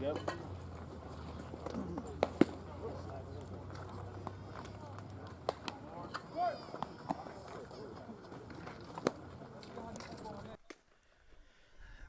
Yep.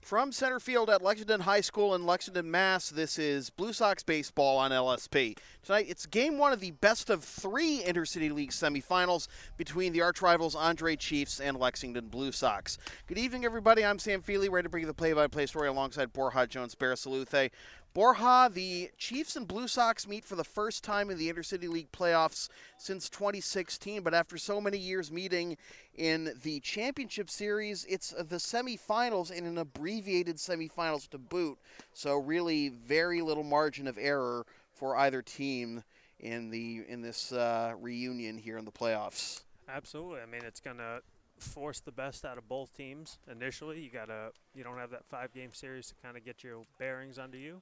From center field at Lexington High School in Lexington, Mass., this is Blue Sox baseball on LSP. Tonight, it's game one of the best-of-3 Intercity League semifinals between the arch-rivals Andre Chiefs and Lexington Blue Sox. Good evening, everybody. I'm Sam Feely, ready to bring you the play-by-play story alongside Borja Jones Barasaluthe. Borja, the Chiefs and Blue Sox meet for the first time in the Intercity League playoffs since 2016, but after so many years meeting in the championship series, it's the semifinals and an abbreviated semifinals to boot. So really very little margin of error for either team in this reunion here in the playoffs. Absolutely. I mean, it's going to force the best out of both teams initially. You don't have that 5-game series to kind of get your bearings under you.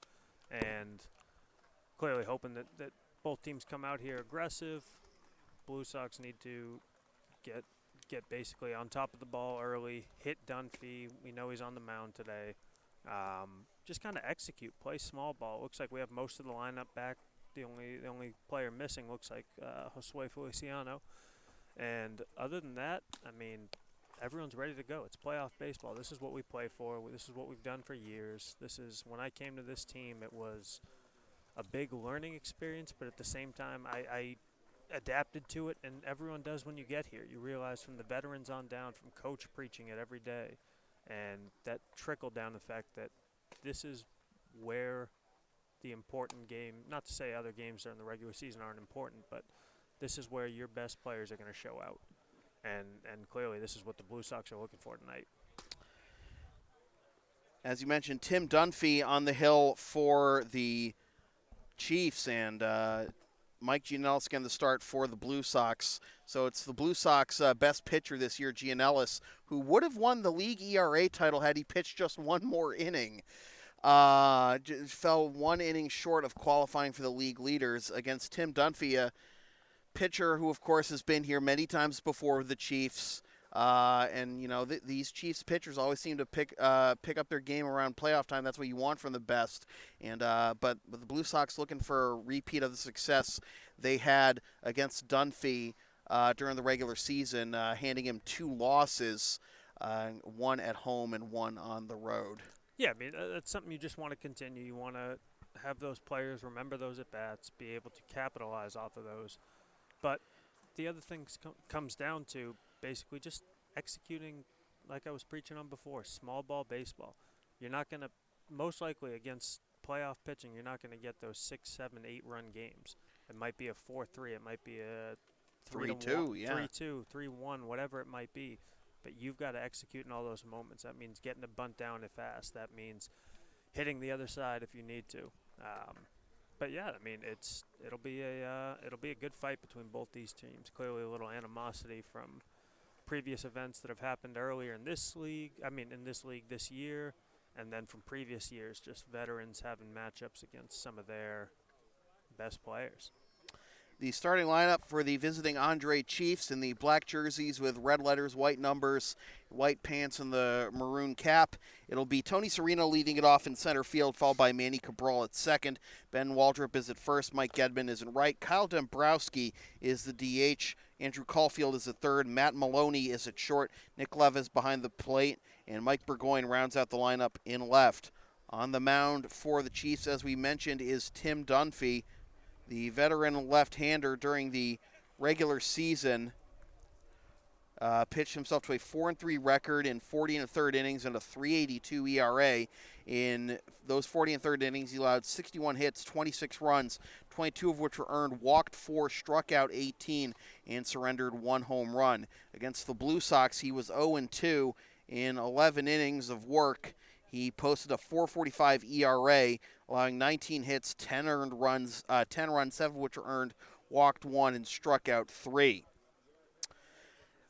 And clearly hoping that both teams come out here aggressive. Blue Sox need to get basically on top of the ball early, hit Dunphy. We know he's on the mound today. Just kind of execute, play small ball. Looks like we have most of the lineup back. The only player missing looks like Josue Feliciano. And other than that, I mean, everyone's ready to go. It's playoff baseball. This is what we play for. This is what we've done for years. When I came to this team, it was a big learning experience, but at the same time, I adapted to it, and everyone does when you get here. You realize from the veterans on down, from coach preaching it every day, and that trickled down the fact that this is where the important game, not to say other games during the regular season aren't important, but this is where your best players are going to show out. And clearly this is what the Blue Sox are looking for tonight. As you mentioned, Tim Dunphy on the hill for the Chiefs, and Mike Gianellis getting the start for the Blue Sox. So it's the Blue Sox best pitcher this year, Gianellis, who would have won the league ERA title had he pitched just one more inning. Fell one inning short of qualifying for the league leaders against Tim Dunphy, a pitcher who, of course, has been here many times before with the Chiefs. And, you know, these Chiefs pitchers always seem to pick up their game around playoff time. That's what you want from the best. And but with the Blue Sox looking for a repeat of the success they had against Dunphy during the regular season, handing him 2 losses, one at home and one on the road. Yeah, I mean, that's something you just want to continue. You want to have those players remember those at-bats, be able to capitalize off of those. But the other thing comes down to basically just executing, like I was preaching on before, small ball baseball. You're not going to, most likely against playoff pitching, you're not going to get those 6, 7, 8-run games. It might be a 4-3. It might be a 3-2, yeah. 3-2, 3-1, whatever it might be. But you've got to execute in all those moments. That means getting a bunt down if fast. That means hitting the other side if you need to. But yeah, I mean, it'll be a good fight between both these teams. Clearly, a little animosity from previous events that have happened earlier in this league. I mean, in this league this year, and then from previous years, just veterans having matchups against some of their best players. The starting lineup for the visiting Andre Chiefs in the black jerseys with red letters, white numbers, white pants, and the maroon cap. It'll be Tony Serino leading it off in center field, followed by Manny Cabral at second. Ben Waldrop is at first. Mike Gedman is in right. Kyle Dombrowski is the DH. Andrew Caulfield is at third. Matt Maloney is at short. Nick Levis behind the plate. And Mike Burgoyne rounds out the lineup in left. On the mound for the Chiefs, as we mentioned, is Tim Dunphy. The veteran left-hander during the regular season pitched himself to a 4-3 record in 40 1/3 innings and a 3.82 ERA. In those 40 1/3 innings, he allowed 61 hits, 26 runs, 22 of which were earned, walked 4, struck out 18, and surrendered 1 home run. Against the Blue Sox, he was 0-2 in 11 innings of work. He posted a 4.45 ERA, allowing 19 hits, 10 runs, 7 of which were earned, walked 1, and struck out 3.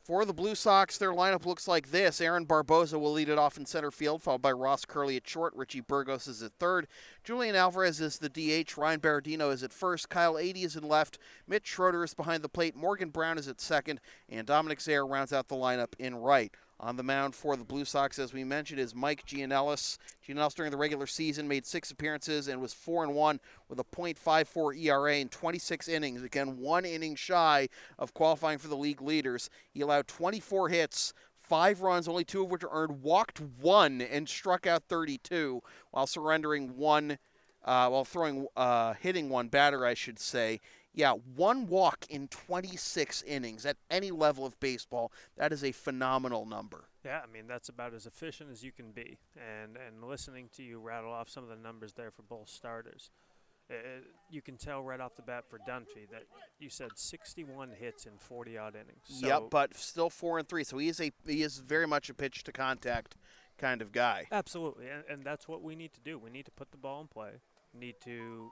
For the Blue Sox, their lineup looks like this. Aaron Barboza will lead it off in center field, followed by Ross Curley at short. Richie Burgos is at third. Julian Alvarez is the DH. Ryan Berardino is at first. Kyle Adey is in left. Mitch Schroeder is behind the plate. Morgan Brown is at second. And Dominic Zaire rounds out the lineup in right. On the mound for the Blue Sox, as we mentioned, is Mike Gianellis. Gianellis during the regular season made 6 appearances and was 4-1 with a .54 ERA in 26 innings. Again, 1 inning shy of qualifying for the league leaders. He allowed 24 hits, 5 runs, only 2 of which are earned, walked 1, and struck out 32, while surrendering 1, hitting 1 batter, I should say. Yeah, 1 walk in 26 innings at any level of baseball. That is a phenomenal number. Yeah, I mean, that's about as efficient as you can be. And listening to you rattle off some of the numbers there for both starters, you can tell right off the bat for Dunphy that you said 61 hits in 40-odd innings. So yep, but still 4-3. So he is very much a pitch to contact kind of guy. Absolutely, and that's what we need to do. We need to put the ball in play. We need to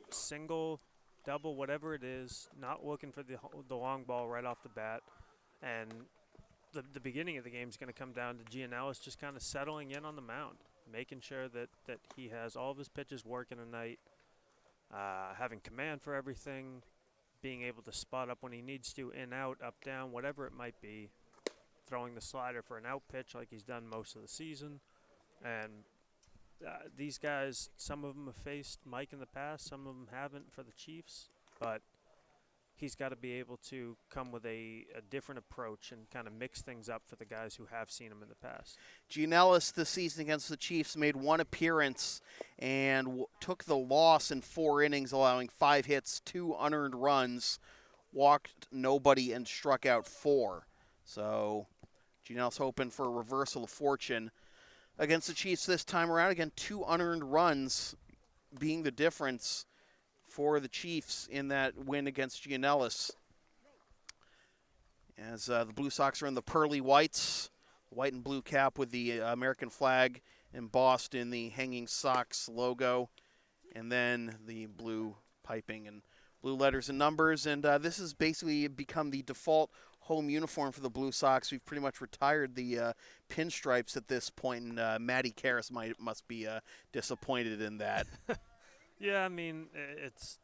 single, double, whatever it is, not looking for the long ball right off the bat. And the beginning of the game is going to come down to Gianellis just kind of settling in on the mound, making sure that he has all of his pitches working tonight, having command for everything, being able to spot up when he needs to, in, out, up, down, whatever it might be, throwing the slider for an out pitch like he's done most of the season. And these guys, some of them have faced Mike in the past, some of them haven't for the Chiefs, but he's got to be able to come with a different approach and kind of mix things up for the guys who have seen him in the past. Gianellis this season against the Chiefs made 1 appearance and took the loss in 4 innings, allowing 5 hits, 2 unearned runs, walked nobody, and struck out 4. So Gianellis hoping for a reversal of fortune against the Chiefs this time around. Again, 2 unearned runs being the difference for the Chiefs in that win against Gianellis. As the Blue Sox are in the pearly whites, white and blue cap with the American flag embossed in the hanging Sox logo, and then the blue piping and blue letters and numbers. And this has basically become the default home uniform for the Blue Sox. We've pretty much retired the pinstripes at this point, and Matty Karras must be disappointed in that. Yeah, I mean, it's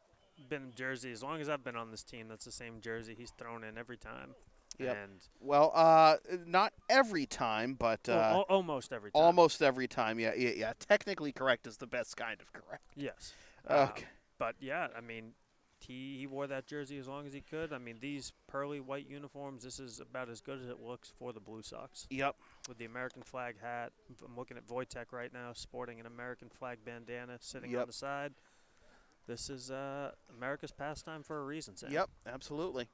been a jersey. As long as I've been on this team, that's the same jersey he's thrown in every time. Yep. And well, not every time, but almost every time. Almost every time, yeah. Technically correct is the best kind of correct. Yes. Okay. But, yeah, I mean, he wore that jersey as long as he could. I mean, these pearly white uniforms, this is about as good as it looks for the Blue Sox. Yep. With the American flag hat. I'm looking at Wojtek right now sporting an American flag bandana sitting on the side. This is America's pastime for a reason, Sam. Yep, absolutely.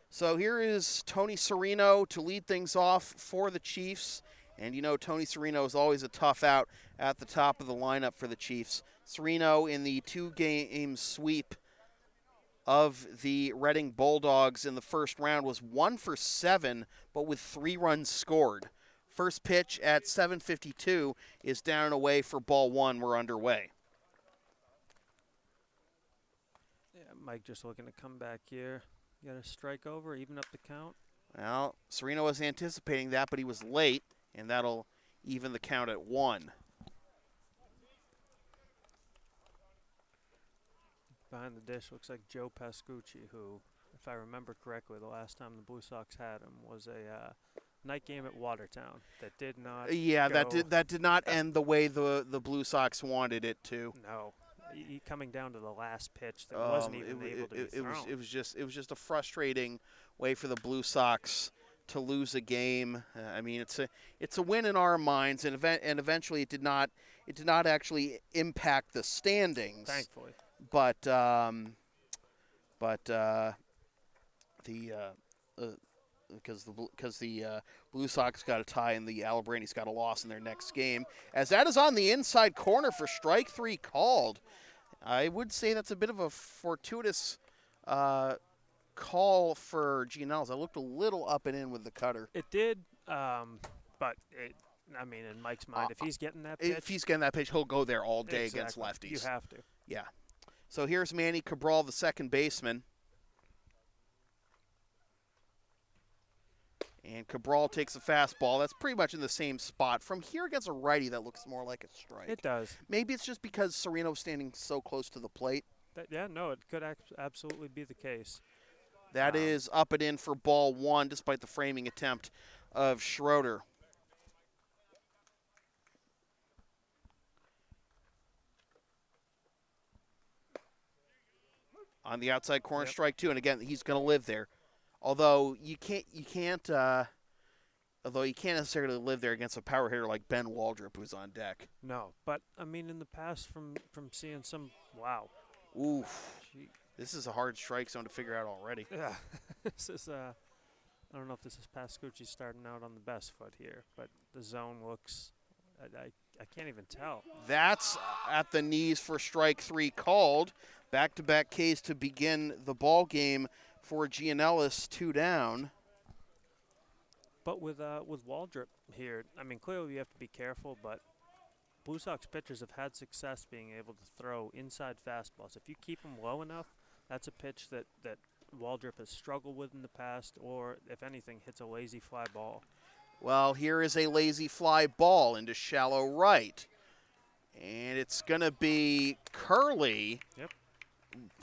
So here is Tony Serino to lead things off for the Chiefs. And, you know, Tony Serino is always a tough out at the top of the lineup for the Chiefs. Serino in the 2-game sweep of the Reading Bulldogs in the first round was 1 for 7, but with 3 runs scored. First pitch at 7:52 is down and away for ball 1. We're underway. Yeah, Mike just looking to come back here. Got a strike over, even up the count. Well, Serino was anticipating that, but he was late, and that'll even the count at 1. Behind the dish looks like Joe Pascucci, who, if I remember correctly, the last time the Blue Sox had him was a night game at Watertown that did not that did not end the way the Blue Sox wanted it to. No. Coming down to the last pitch that wasn't even able to be thrown. It was just a frustrating way for the Blue Sox to lose a game. I mean, it's a win in our minds, and eventually it did not actually impact the standings. Thankfully. But because the Blue Sox got a tie and the Alabrainis got a loss in their next game, as that is on the inside corner for strike 3 called. I would say that's a bit of a fortuitous call for Gianellis. I looked a little up and in with the cutter. It did, but I mean, in Mike's mind, if he's getting that pitch, he'll go there all day against lefties. You have to. Yeah. So here's Manny Cabral, the second baseman. And Cabral takes a fastball. That's pretty much in the same spot. From here against a righty, that looks more like a strike. It does. Maybe it's just because Serino's standing so close to the plate. It could absolutely be the case. That is up and in for ball 1, despite the framing attempt of Schroeder. On the outside corner, strike two, and again, he's going to live there. Although you can't necessarily live there against a power hitter like Ben Waldrop, who's on deck. No, but I mean, in the past, from seeing some, wow. Oof. Gee. This is a hard strike zone to figure out already. Yeah, this is I don't know if this is Pascucci starting out on the best foot here, but the zone looks, I can't even tell. That's at the knees for strike three called. Back-to-back Ks to begin the ball game for Gianellis, 2 down. But with Waldrop here, I mean, clearly you have to be careful, but Blue Sox pitchers have had success being able to throw inside fastballs. If you keep them low enough, that's a pitch that Waldrop has struggled with in the past, or, if anything, hits a lazy fly ball. Well, here is a lazy fly ball into shallow right. And it's going to be Curley. Yep.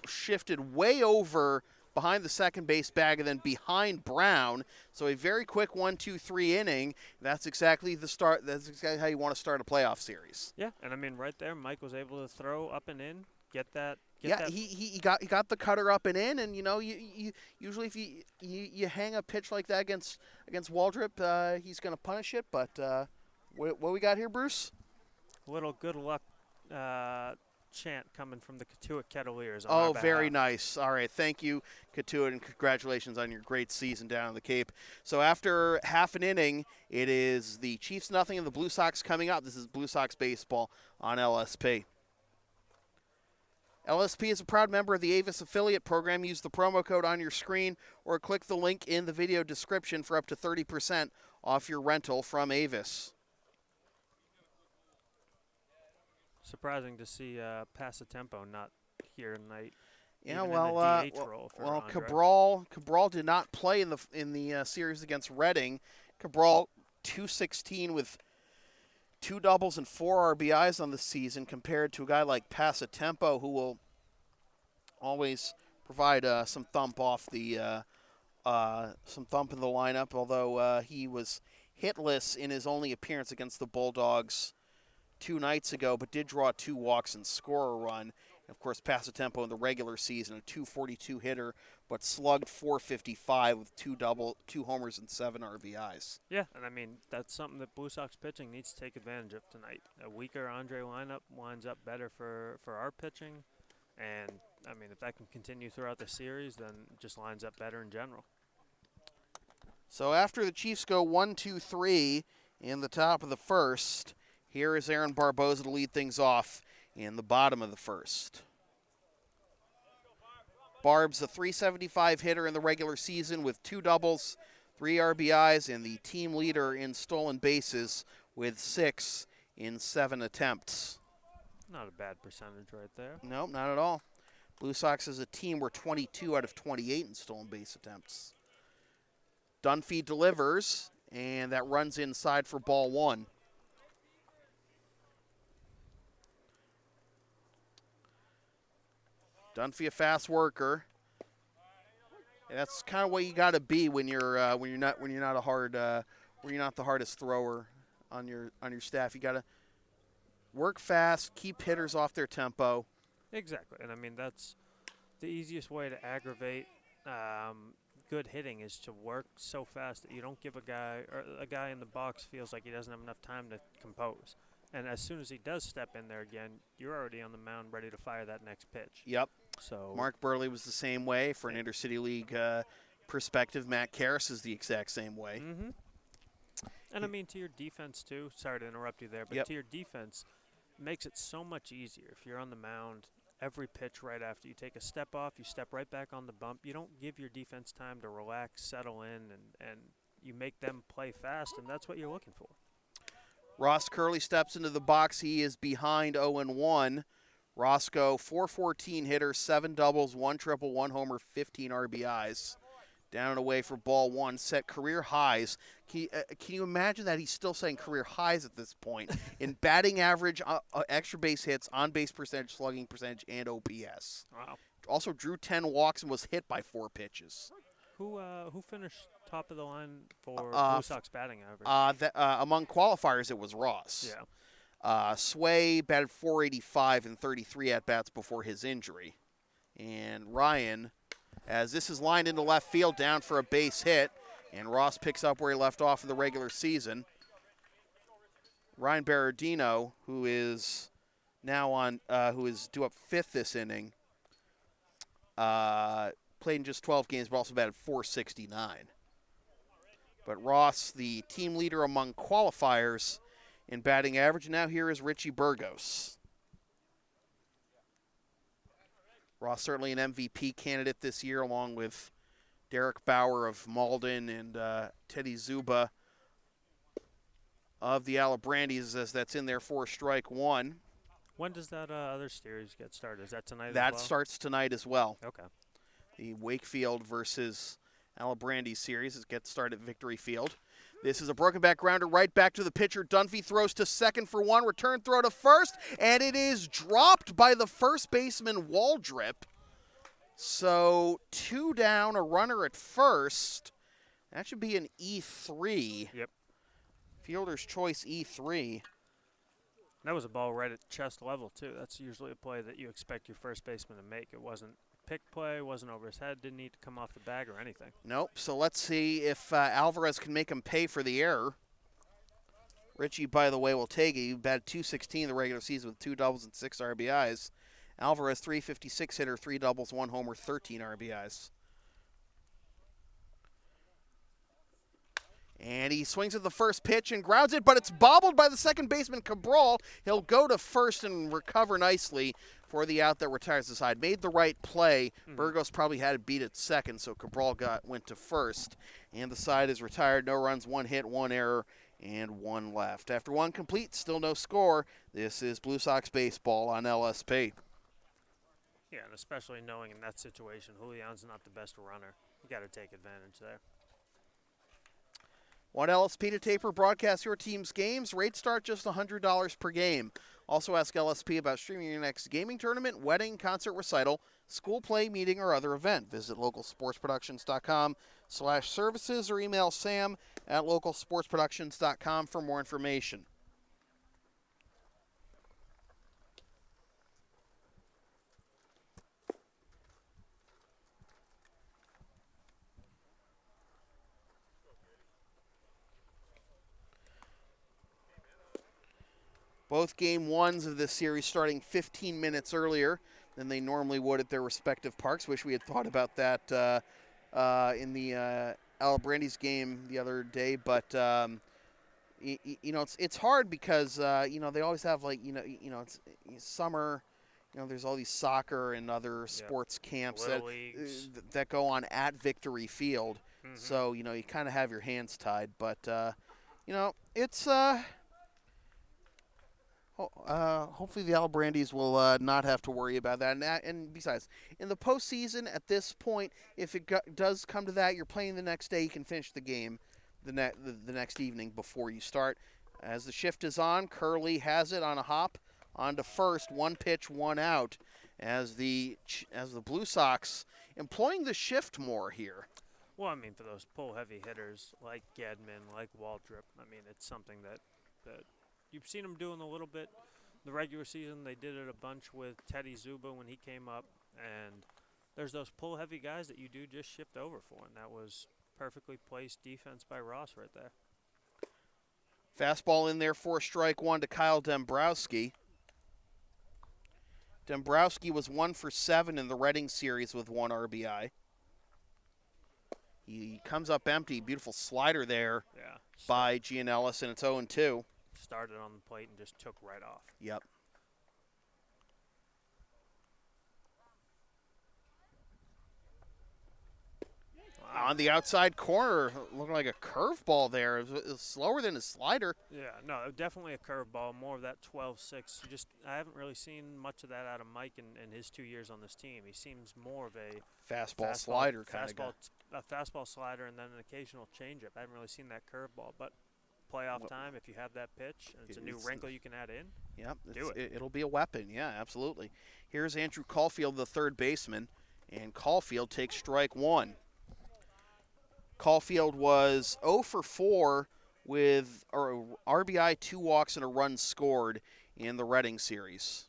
Shifted way over behind the second base bag and then behind Brown. So a very quick 1-2-3 inning. That's exactly the start. That's exactly how you want to start a playoff series. Yeah, and I mean, right there, Mike was able to throw up and in, get that. He got the cutter up and in, and you usually if you hang a pitch like that against Waldrop, he's going to punish it. But what we got here, Bruce? A little good luck chant coming from the Katuitt Kettleers. Oh, very nice. All right, thank you, Katuitt, and congratulations on your great season down in the Cape. So after half an inning, it is the Chiefs nothing and the Blue Sox coming up. This is Blue Sox baseball on LSP. LSP is a proud member of the Avis affiliate program. Use the promo code on your screen or click the link in the video description for up to 30% off your rental from Avis. Surprising to see Passatempo not here tonight. Yeah, well, Cabral did not play in the series against Reading. Cabral 216 with 2 doubles and 4 RBIs on the season, compared to a guy like Passatempo, who will always provide some thump in the lineup. Although he was hitless in his only appearance against the Bulldogs 2 nights ago, but did draw 2 walks and score a run. And of course, Passatempo in the regular season, a .242 hitter, but slugged .455 with 2 homers and 7 RBIs. Yeah, and I mean, that's something that Blue Sox pitching needs to take advantage of tonight. A weaker Andre lineup lines up better for our pitching, and I mean, if that can continue throughout the series, then it just lines up better in general. So after the Chiefs go 1-2-3 in the top of the first, here is Aaron Barboza to lead things off in the bottom of the first. Barb's a .375 hitter in the regular season with 2 doubles, 3 RBIs, and the team leader in stolen bases with 6 in 7 attempts. Not a bad percentage right there. Nope, not at all. Blue Sox as a team were 22 out of 28 in stolen base attempts. Dunphy delivers, and that runs inside for ball 1. Dunphy, a fast worker. And that's kind of what you got to be when you're not the hardest thrower on your staff. You got to work fast, keep hitters off their tempo. Exactly, and I mean that's the easiest way to aggravate good hitting is to work so fast that you don't give a guy in the box feels like he doesn't have enough time to compose. And as soon as he does step in there again, you're already on the mound ready to fire that next pitch. Yep. So Mark Burley was the same way. For an Intercity League perspective, Matt Karras is the exact same way. Mm-hmm. And I mean, to your defense, too, sorry to interrupt you there, but to your defense, makes it so much easier. If you're on the mound, every pitch right after you take a step off, you step right back on the bump. You don't give your defense time to relax, settle in, and you make them play fast, and that's what you're looking for. Ross Curley steps into the box. He is behind 0-1. Roscoe, .414 hitter, 7 doubles, 1 triple, 1 homer, 15 RBIs. Down and away for ball 1, set career highs. Can you imagine that he's still saying career highs at this point in batting average, extra base hits, on-base percentage, slugging percentage, and OPS. Wow. Also drew 10 walks and was hit by 4 pitches. Who finished top of the line for Blue Sox batting average? Among qualifiers, it was Ross. Yeah. Sway batted 485 and 33 at-bats before his injury. And Ryan, as this is lined into left field, down for a base hit, and Ross picks up where he left off in the regular season. Ryan Berardino, who is now who is due up fifth this inning, played in just 12 games, but also batted 469. But Ross, the team leader among qualifiers in batting average. Now here is Richie Burgos. Ross certainly an MVP candidate this year, along with Derek Bauer of Malden and Teddy Zuba of the Alabrandis, as that's in there for strike one. When does that other series get started? Is that tonight That as well? starts tonight as well. Okay. The Wakefield versus Alabrandi series gets started at Victory Field. This is a broken back grounder right back to the pitcher. Dunphy throws to second for one. Return throw to first, and it is dropped by the first baseman, Waldrip. So 2 down, a runner at first. That should be an E3. Yep. Fielder's choice E3. That was a ball right at chest level, too. That's usually a play that you expect your first baseman to make. It wasn't pick play, wasn't over his head, didn't need to come off the bag or anything. Nope. So let's see if Alvarez can make him pay for the error. Richie, by the way, will take it. He batted .216 the regular season with 2 doubles and 6 RBIs. Alvarez, .356 hitter, 3 doubles, 1 homer, 13 RBIs. And he swings at the first pitch and grounds it, but it's bobbled by the second baseman, Cabral. He'll go to first and recover nicely for the out that retires the side. Made the right play. Burgos probably had it beat at second, so Cabral went to first. And the side is retired. No runs, 1 hit, 1 error, and 1 left. After 1 complete, still no score. This is Blue Sox baseball on LSP. Yeah, and especially knowing in that situation, Julian's not the best runner. You got to take advantage there. Want LSP to taper broadcast your team's games? Rates start just $100 per game. Also ask LSP about streaming your next gaming tournament, wedding, concert recital, school play, meeting, or other event. Visit localsportsproductions.com/services or email sam@localsportsproductions.com for more information. Both game ones of this series starting 15 minutes earlier than they normally would at their respective parks. Wish we had thought about that in the Alabrandis game the other day, but it's hard because they always have it's summer. There's all these soccer and other sports camps that go on at Victory Field. So you kind of have your hands tied, but it's. Hopefully the Alabrandis will not have to worry about that. And besides, in the postseason, at this point, if it does come to that, you're playing the next day, you can finish the game the next evening before you start. As the shift is on, Curley has it on a hop onto first, 1 pitch, 1 out, as the Blue Sox employing the shift more here. Well, I mean, for those pull-heavy hitters like Gedman, like Waldrip, I mean, it's something that you've seen them doing a little bit the regular season. They did it a bunch with Teddy Zuba when he came up. And there's those pull-heavy guys that you do just shift over for. And that was perfectly placed defense by Ross right there. Fastball in there for strike one to Kyle Dombrowski. Dombrowski was 1 for 7 in the Reading series with 1 RBI. He comes up empty. Beautiful slider there by Gianellis, and it's 0-2. Started on the plate and just took right off. Yep. Wow. On the outside corner, looking like a curveball there. It was slower than his slider. Yeah, no, definitely a curveball, more of that 12-6. I haven't really seen much of that out of Mike in his 2 years on this team. He seems more of a fastball slider kind of guy. A fastball slider and then an occasional changeup. I haven't really seen that curveball, but playoff time, if you have that pitch, and it's a new wrinkle you can add in. Yep, it'll be a weapon. Yeah, absolutely. Here's Andrew Caulfield, the third baseman, and Caulfield takes strike one. Caulfield was 0 for 4 with RBI, 2 walks, and a run scored in the Reading series.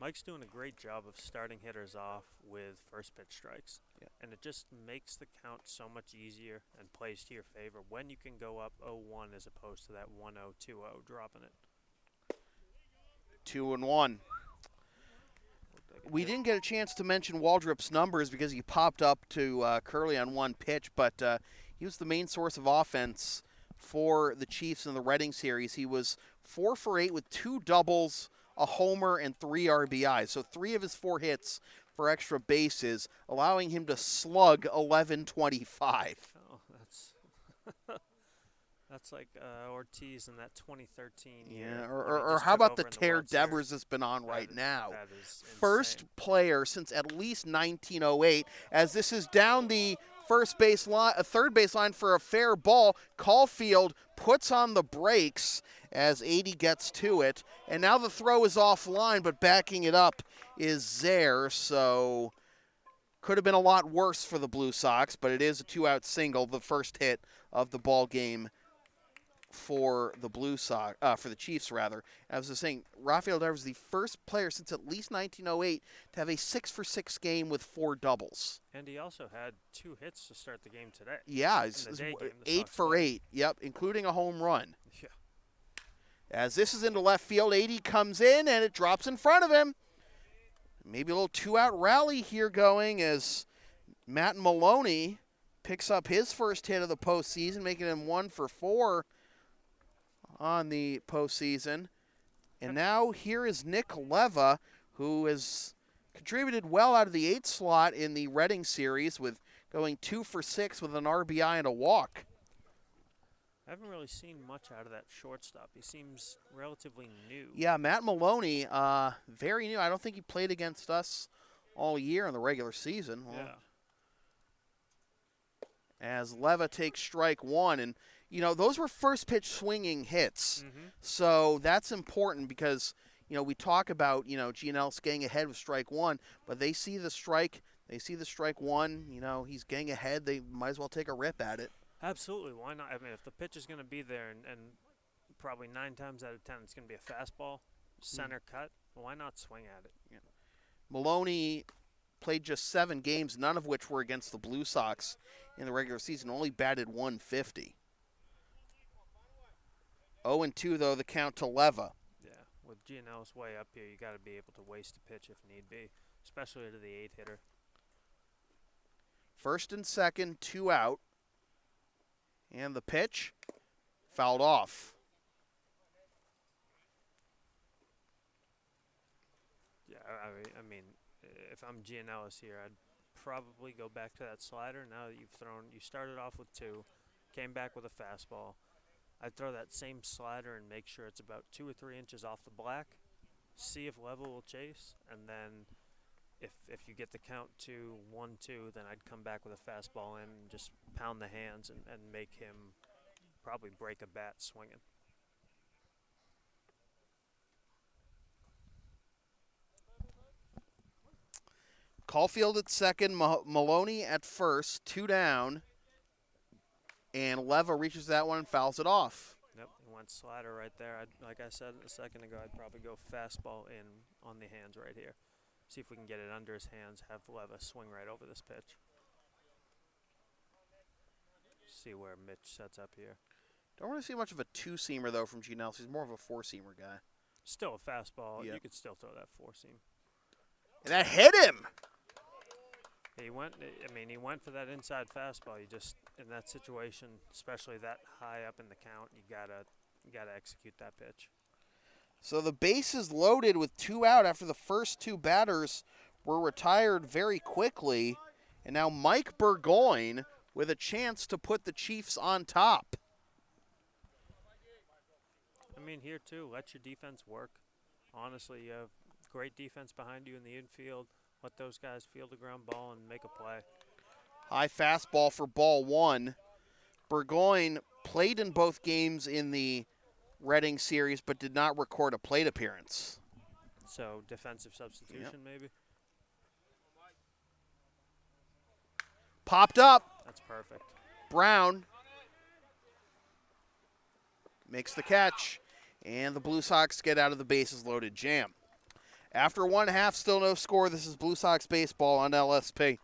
Mike's doing a great job of starting hitters off with first pitch strikes. Yeah. And it just makes the count so much easier and plays to your favor when you can go up 0-1 as opposed to that 1-0, 2-0 dropping it. 2-1. We didn't get a chance to mention Waldrop's numbers because he popped up to Curley on one pitch, but he was the main source of offense for the Chiefs in the Reading series. He was 4 for 8 with 2 doubles, a homer, and 3 RBIs. So 3 of his 4 hits for extra bases, allowing him to slug 1125. Oh, that's like Ortiz in that 2013 year. Yeah, or how about the tear Devers has been on right now? That is First player since at least 1908, as this is down the third base line for a fair ball. Caulfield puts on the brakes as 80 gets to it, and now the throw is offline, but backing it up is Zaire, so could have been a lot worse for the Blue Sox, but it is a 2-out single, the first hit of the ball game for the for the Chiefs, rather. As I was saying, Rafael Devers is the first player since at least 1908 to have a 6-for-6 game with 4 doubles. And he also had 2 hits to start the game today. Yeah, it's 8 for 8. Yep, including a home run. Yeah. As this is into left field, 80 comes in and it drops in front of him. Maybe a little 2-out rally here going as Matt Maloney picks up his first hit of the postseason, making him 1 for 4 on the postseason. And now here is Nick Leva, who has contributed well out of the 8th slot in the Reading series with going 2 for 6 with an RBI and a walk. I haven't really seen much out of that shortstop. He seems relatively new. Yeah, Matt Maloney, very new. I don't think he played against us all year in the regular season. Well, yeah. As Leva takes strike 1, and those were first pitch swinging hits. Mm-hmm. So that's important because, we talk about, Gianellis getting ahead with strike 1, but they see the strike 1, he's getting ahead, they might as well take a rip at it. Absolutely. Why not? I mean, if the pitch is going to be there and probably 9 times out of 10 it's going to be a fastball, center cut, why not swing at it? Yeah. Maloney played just 7 games, none of which were against the Blue Sox in the regular season, only batted 150. 0-2, though, the count to Leva. Yeah, with Gianellis way up here, you got to be able to waste a pitch if need be, especially to the 8-hitter. First and second, 2 out. And the pitch fouled off. Yeah, I mean, if I'm Gianellis here, I'd probably go back to that slider. Now that you started off with 2, came back with a fastball. I'd throw that same slider and make sure it's about 2 or 3 inches off the black, see if Level will chase, and then if you get the count to 1-2, then I'd come back with a fastball in and just pound the hands and make him probably break a bat swinging. Caulfield at second, Maloney at first, 2 down. And Leva reaches that one and fouls it off. Yep, he went slider right there. Like I said a second ago, I'd probably go fastball in on the hands right here. See if we can get it under his hands, have Leva swing right over this pitch. See where Mitch sets up here. Don't really see much of a 2-seamer, though, from Gianellis. He's more of a 4-seamer guy. Still a fastball. Yep. You could still throw that 4-seam. And that hit him! He went for that inside fastball. You just, in that situation, especially that high up in the count, you gotta execute that pitch. So the base is loaded with 2 out after the first 2 batters were retired very quickly. And now Mike Burgoyne with a chance to put the Chiefs on top. I mean, here too, let your defense work. Honestly, you have great defense behind you in the infield. Let those guys field the ground ball and make a play. High fastball for ball 1. Burgoyne played in both games in the Reading series, but did not record a plate appearance. So defensive substitution, maybe? Popped up. That's perfect. Brown makes the catch, and the Blue Sox get out of the bases loaded jam. After 1/2, still no score. This is Blue Sox baseball on LSP.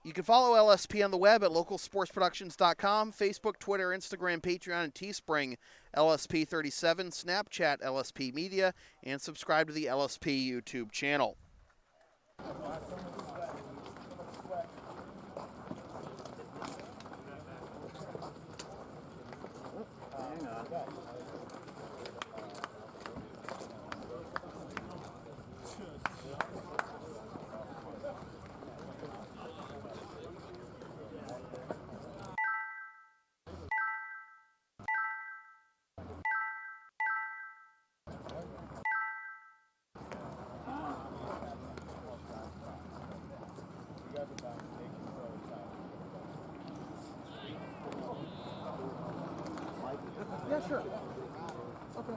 You can follow LSP on the web at localsportsproductions.com, Facebook, Twitter, Instagram, Patreon, and Teespring, LSP37, Snapchat, LSP Media, and subscribe to the LSP YouTube channel. Yeah, sure. Okay.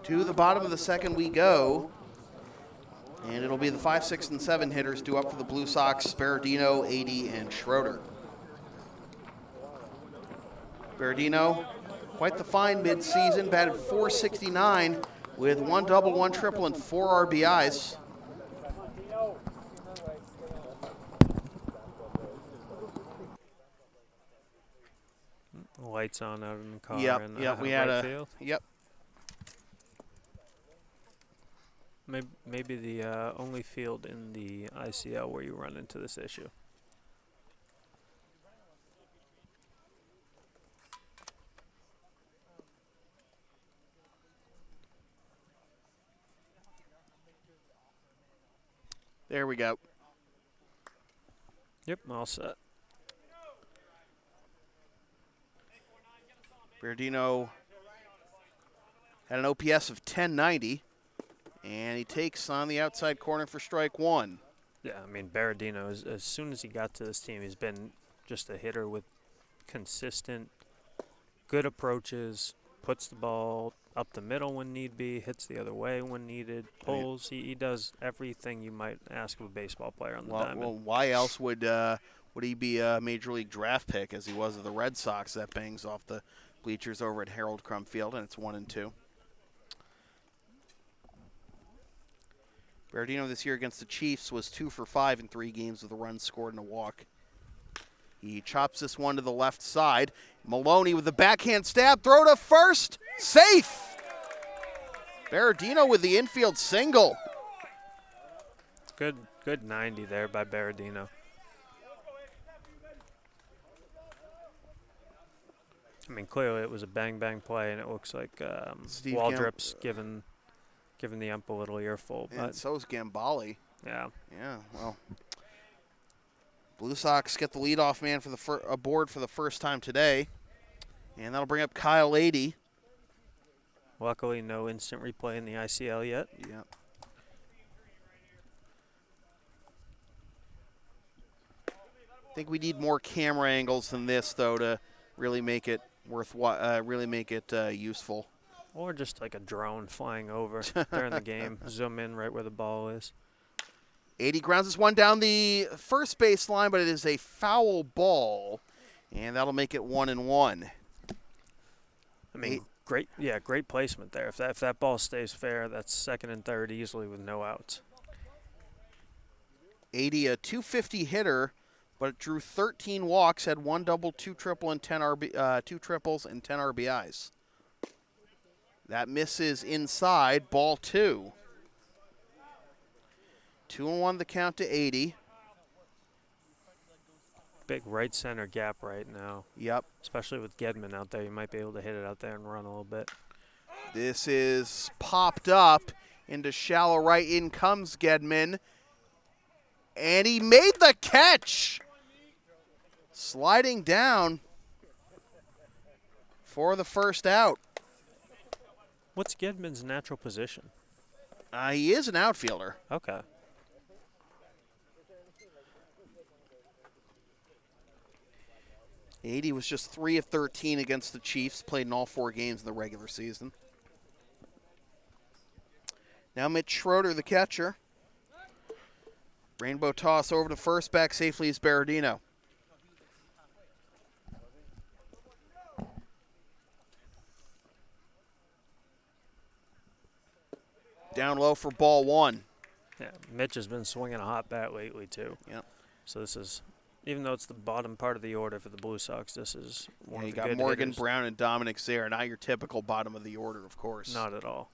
To the bottom of the second we go, and it'll be the 5, 6, and 7 hitters due up for the Blue Sox, Berardino, 80, and Schroeder. Berardino, quite the find mid-season, batted .469 with 1 double, 1 triple, and 4 RBIs. Lights on out in the car. Yep, we had a field. Yep. Maybe the only field in the ICL where you run into this issue. There we go. Yep, all set. Berardino had an OPS of 1090, and he takes on the outside corner for strike 1. Yeah, I mean, Berardino, as soon as he got to this team, he's been just a hitter with consistent, good approaches, puts the ball up the middle when need be, hits the other way when needed, pulls. He does everything you might ask of a baseball player on the diamond. Well, why else would he be a major league draft pick as he was of the Red Sox? That bangs off the bleachers over at Harold Crumb Field, and it's 1-2. Berardino this year against the Chiefs was 2 for 5 in 3 games with a run scored and a walk. He chops this one to the left side. Maloney with the backhand stab, throw to first, safe! Berardino with the infield single. Good 90 there by Berardino. I mean, clearly it was a bang-bang play, and it looks like Waldrop's giving the ump a little earful. And so's Gambale. Yeah. Yeah, well, Blue Sox get the leadoff man for aboard for the first time today, and that'll bring up Kyle 80. Luckily, no instant replay in the ICL yet. Yep. I think we need more camera angles than this, though, to really make it useful. Or just like a drone flying over during the game. Zoom in right where the ball is. 80 grounds this one down the first base line, but it is a foul ball, and that'll make it 1-1. I mean, great placement there. If that ball stays fair, that's second and third easily with no outs. 80, a .250 hitter, but it drew 13 walks, had 1 double, 2 triple, and 2 triples and 10 RBIs. That misses inside, ball 2. 2-1 the count to 80. Big right center gap right now. Yep. Especially with Gedman out there. You might be able to hit it out there and run a little bit. This is popped up into shallow right. In comes Gedman. And he made the catch. Sliding down for the first out. What's Gedman's natural position? He is an outfielder. Okay. He was just 3 of 13 against the Chiefs, played in all 4 games in the regular season. Now Mitch Schroeder, the catcher. Rainbow toss over to first, back safely is Berardino. Down low for ball 1. Yeah, Mitch has been swinging a hot bat lately, too. Yep. So this is, even though it's the bottom part of the order for the Blue Sox, this is one of You the got good Morgan, hitters. Brown, and Dominic Zaire, not your typical bottom of the order, of course. Not at all.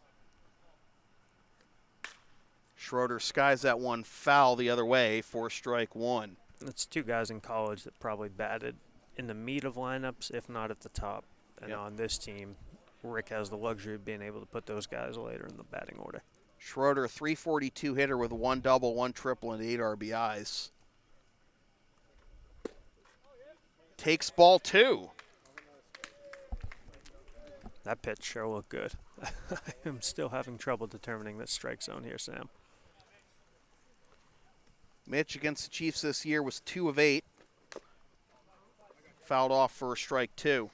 Schroeder skies that one foul the other way for strike 1. It's 2 guys in college that probably batted in the meat of lineups, if not at the top. And on this team, Rick has the luxury of being able to put those guys later in the batting order. Schroeder, a 342 hitter with 1 double, 1 triple, and 8 RBIs. Takes ball 2. That pitch sure looked good. I'm still having trouble determining this strike zone here, Sam. Mitch against the Chiefs this year was 2 of 8. Fouled off for strike 2.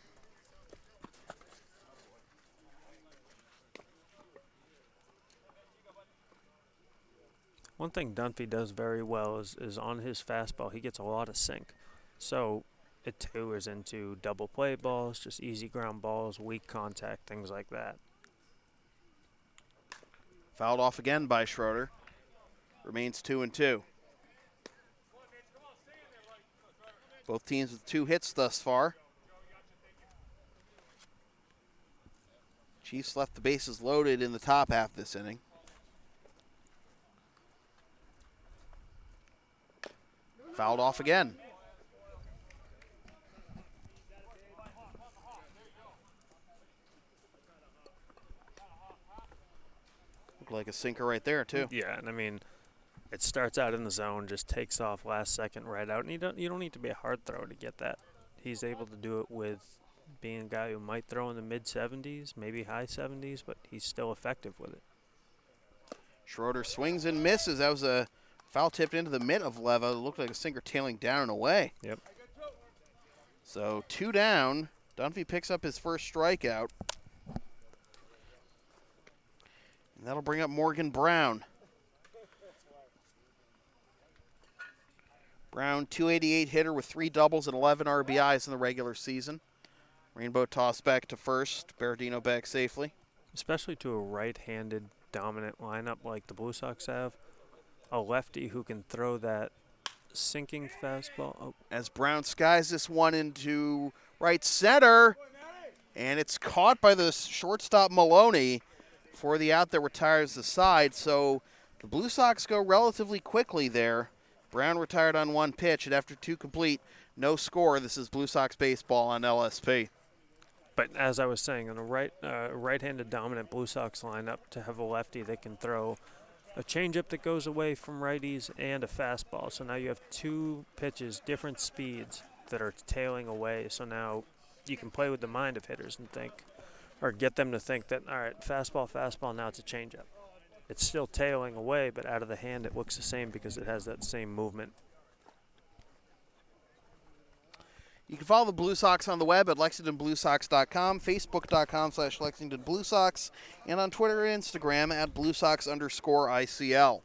One thing Dunphy does very well is on his fastball, he gets a lot of sink. So it tailors into double play balls, just easy ground balls, weak contact, things like that. Fouled off again by Schroeder. Remains 2-2. Both teams with 2 hits thus far. Chiefs left the bases loaded in the top half of this inning. Fouled off again. Looked like a sinker right there, too. Yeah, and I mean, it starts out in the zone, just takes off last second right out, and you don't need to be a hard thrower to get that. He's able to do it with being a guy who might throw in the mid-70s, maybe high 70s, but he's still effective with it. Schroeder swings and misses. That was a foul tipped into the mitt of Leva. It looked like a sinker tailing down and away. Yep. So 2 down. Dunphy picks up his first strikeout. And that'll bring up Morgan Brown. Brown, 288 hitter with 3 doubles and 11 RBIs in the regular season. Rainbow toss back to first. Berardino back safely. Especially to a right-handed dominant lineup like the Blue Sox have. A lefty who can throw that sinking fastball. Oh. As Brown skies this one into right center. And it's caught by the shortstop Maloney for the out that retires the side. So the Blue Sox go relatively quickly there. Brown retired on 1 pitch, and after 2 complete, no score. This is Blue Sox baseball on LSP. But as I was saying, in a right-handed dominant Blue Sox lineup, to have a lefty that can throw a changeup that goes away from righties and a fastball. So now you have 2 pitches, different speeds that are tailing away. So now you can play with the mind of hitters and think, or get them to think that, all right, fastball, now it's a changeup. It's still tailing away, but out of the hand it looks the same because it has that same movement. You can follow the Blue Sox on the web at LexingtonBlueSox.com, Facebook.com/LexingtonBlueSox, and on Twitter and Instagram at BlueSox_ICL.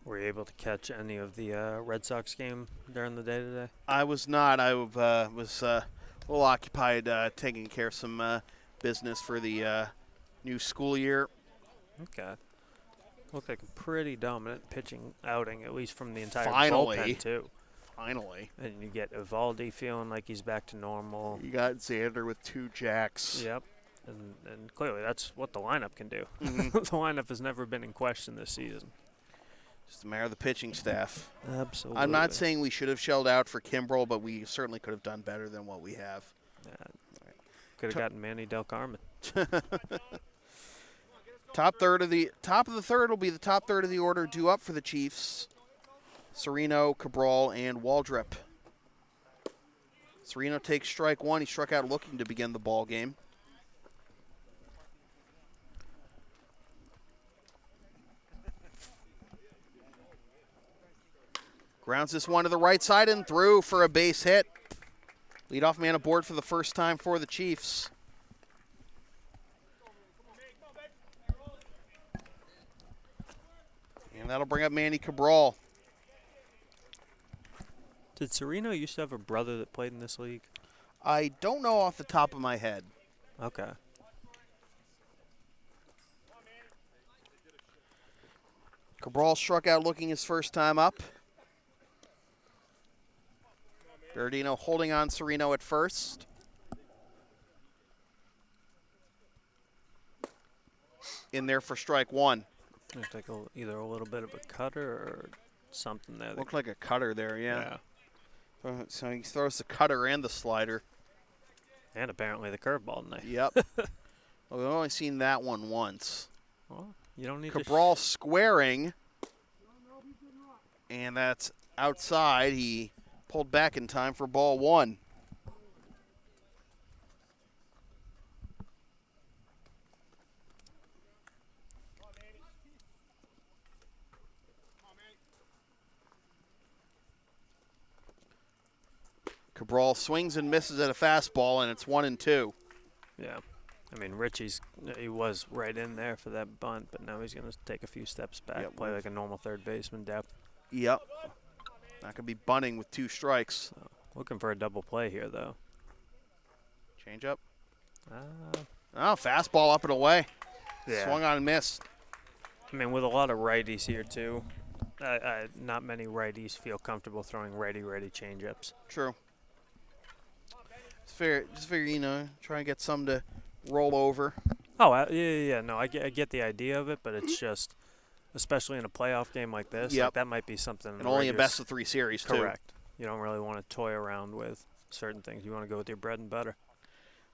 Were you able to catch any of the Red Sox game during the day today? I was not. I was a little occupied taking care of some business for the new school year. Okay. Looked like a pretty dominant pitching outing, at least from the entire Finally. bullpen, too. Finally. And you get Evaldi feeling like he's back to normal. You got Xander with 2 jacks. Yep. And clearly that's what the lineup can do. Mhm. The lineup has never been in question this season. Just a matter of the pitching staff. Absolutely. I'm not saying we should have shelled out for Kimbrel, but we certainly could have done better than what we have. Could have gotten Manny Del Carmen. Top of the third will be the top third of the order due up for the Chiefs. Sereno, Cabral, and Waldrep. Sereno takes strike 1. He struck out looking to begin the ball game. Grounds this one to the right side and through for a base hit. Leadoff man aboard for the first time for the Chiefs. And that'll bring up Manny Cabral. Did Sereno used to have a brother that played in this league? I don't know off the top of my head. Okay. Cabral struck out looking his first time up. Giardino holding on Sereno at first. In there for strike 1. Looks like either a little bit of a cutter or something there. Looked like a cutter there, yeah. So he throws the cutter and the slider. And apparently the curveball tonight. Yep. Well, we've only seen that one once. Well, you don't need Cabral squaring. And that's outside. He pulled back in time for ball 1. Cabral swings and misses at a fastball, and it's 1-2. Yeah. I mean, he was right in there for that bunt, but now he's going to take a few steps back, play like a normal third baseman depth. Yep. Not going to be bunting with 2 strikes. So, looking for a double play here, though. Change up. Oh, fastball up and away. Yeah. Swung on and missed. I mean, with a lot of righties here, too, not many righties feel comfortable throwing righty-righty changeups. True. Just figure, try and get some to roll over. Oh, yeah. No, I get the idea of it, but it's just, especially in a playoff game like this, like that might be something. And only a best-of-3 series, too. Correct. You don't really want to toy around with certain things. You want to go with your bread and butter.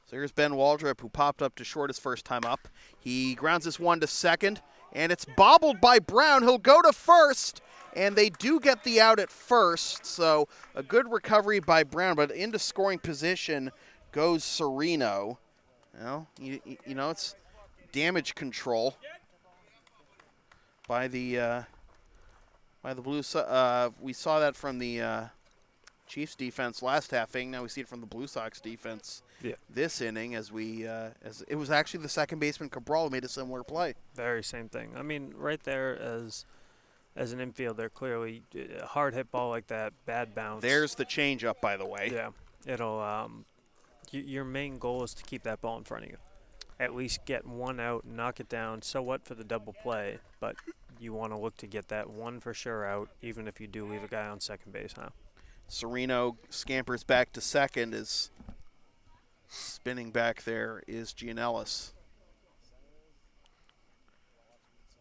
So here's Ben Waldrep, who popped up to short his first time up. He grounds this one to second, and it's bobbled by Brown. He'll go to first, and they do get the out at first. So a good recovery by Brown, but into scoring position goes Sereno. Well, it's damage control by the Blue Sox. We saw that from the Chiefs defense last half inning. Now we see it from the Blue Sox defense this inning as it was actually the second baseman Cabral who made a similar play. Very same thing. I mean, right there as an infielder, clearly a hard hit ball like that, bad bounce. There's the changeup, by the way. Yeah, it'll. Your main goal is to keep that ball in front of you. At least get one out, knock it down. So what for the double play? But you want to look to get that one for sure out, even if you do leave a guy on second base now. Sereno scampers back to second. Is spinning back there is Gianellis.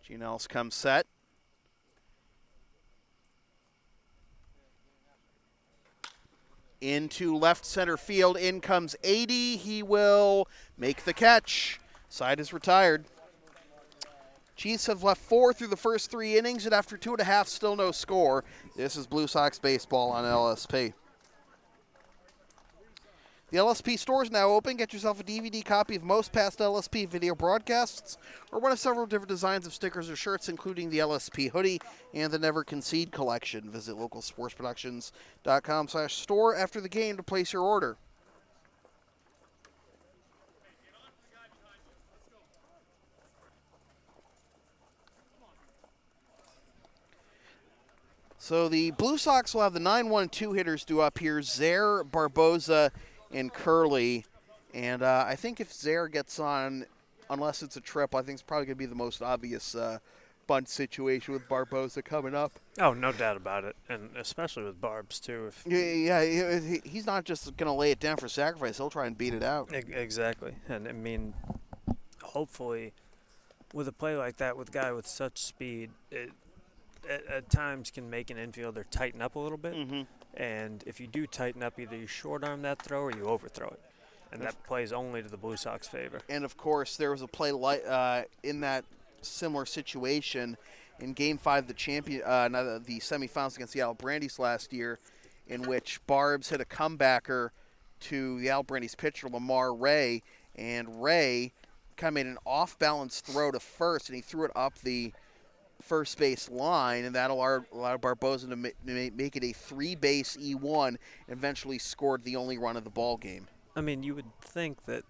Gianellis comes set. Into left center field. In comes 80. He will make the catch. Side is retired. Chiefs have left 4 through the first 3 innings, and after 2.5, still no score. This is Blue Sox baseball on LSP. The LSP store is now open. Get yourself a DVD copy of most past LSP video broadcasts or one of several different designs of stickers or shirts, including the LSP hoodie and the Never Concede Collection. Visit localsportsproductions.com/store after the game to place your order. So the Blue Sox will have the 9-1-2 hitters due up here, Zaire, Barboza, and Curley. And I think if Zaire gets on, unless it's a triple, I think it's probably going to be the most obvious bunt situation with Barboza coming up. Oh, no doubt about it, and especially with Barbs, too. He's not just going to lay it down for sacrifice. He'll try and beat it out. Exactly. And, I mean, hopefully with a play like that with a guy with such speed, it at times can make an infielder tighten up a little bit. Mm-hmm. And if you do tighten up, either you short arm that throw or you overthrow it. And that plays only to the Blue Sox favor. And, of course, there was a play in that similar situation in Game 5 the semifinals against the Albrandis last year, in which Barbs hit a comebacker to the Albrandis pitcher, Lamar Ray, and Ray kind of made an off-balance throw to first, and he threw it up the first base line, and that allowed Barboza to make it a three-base E1, and eventually scored the only run of the ball game. I mean, you would think that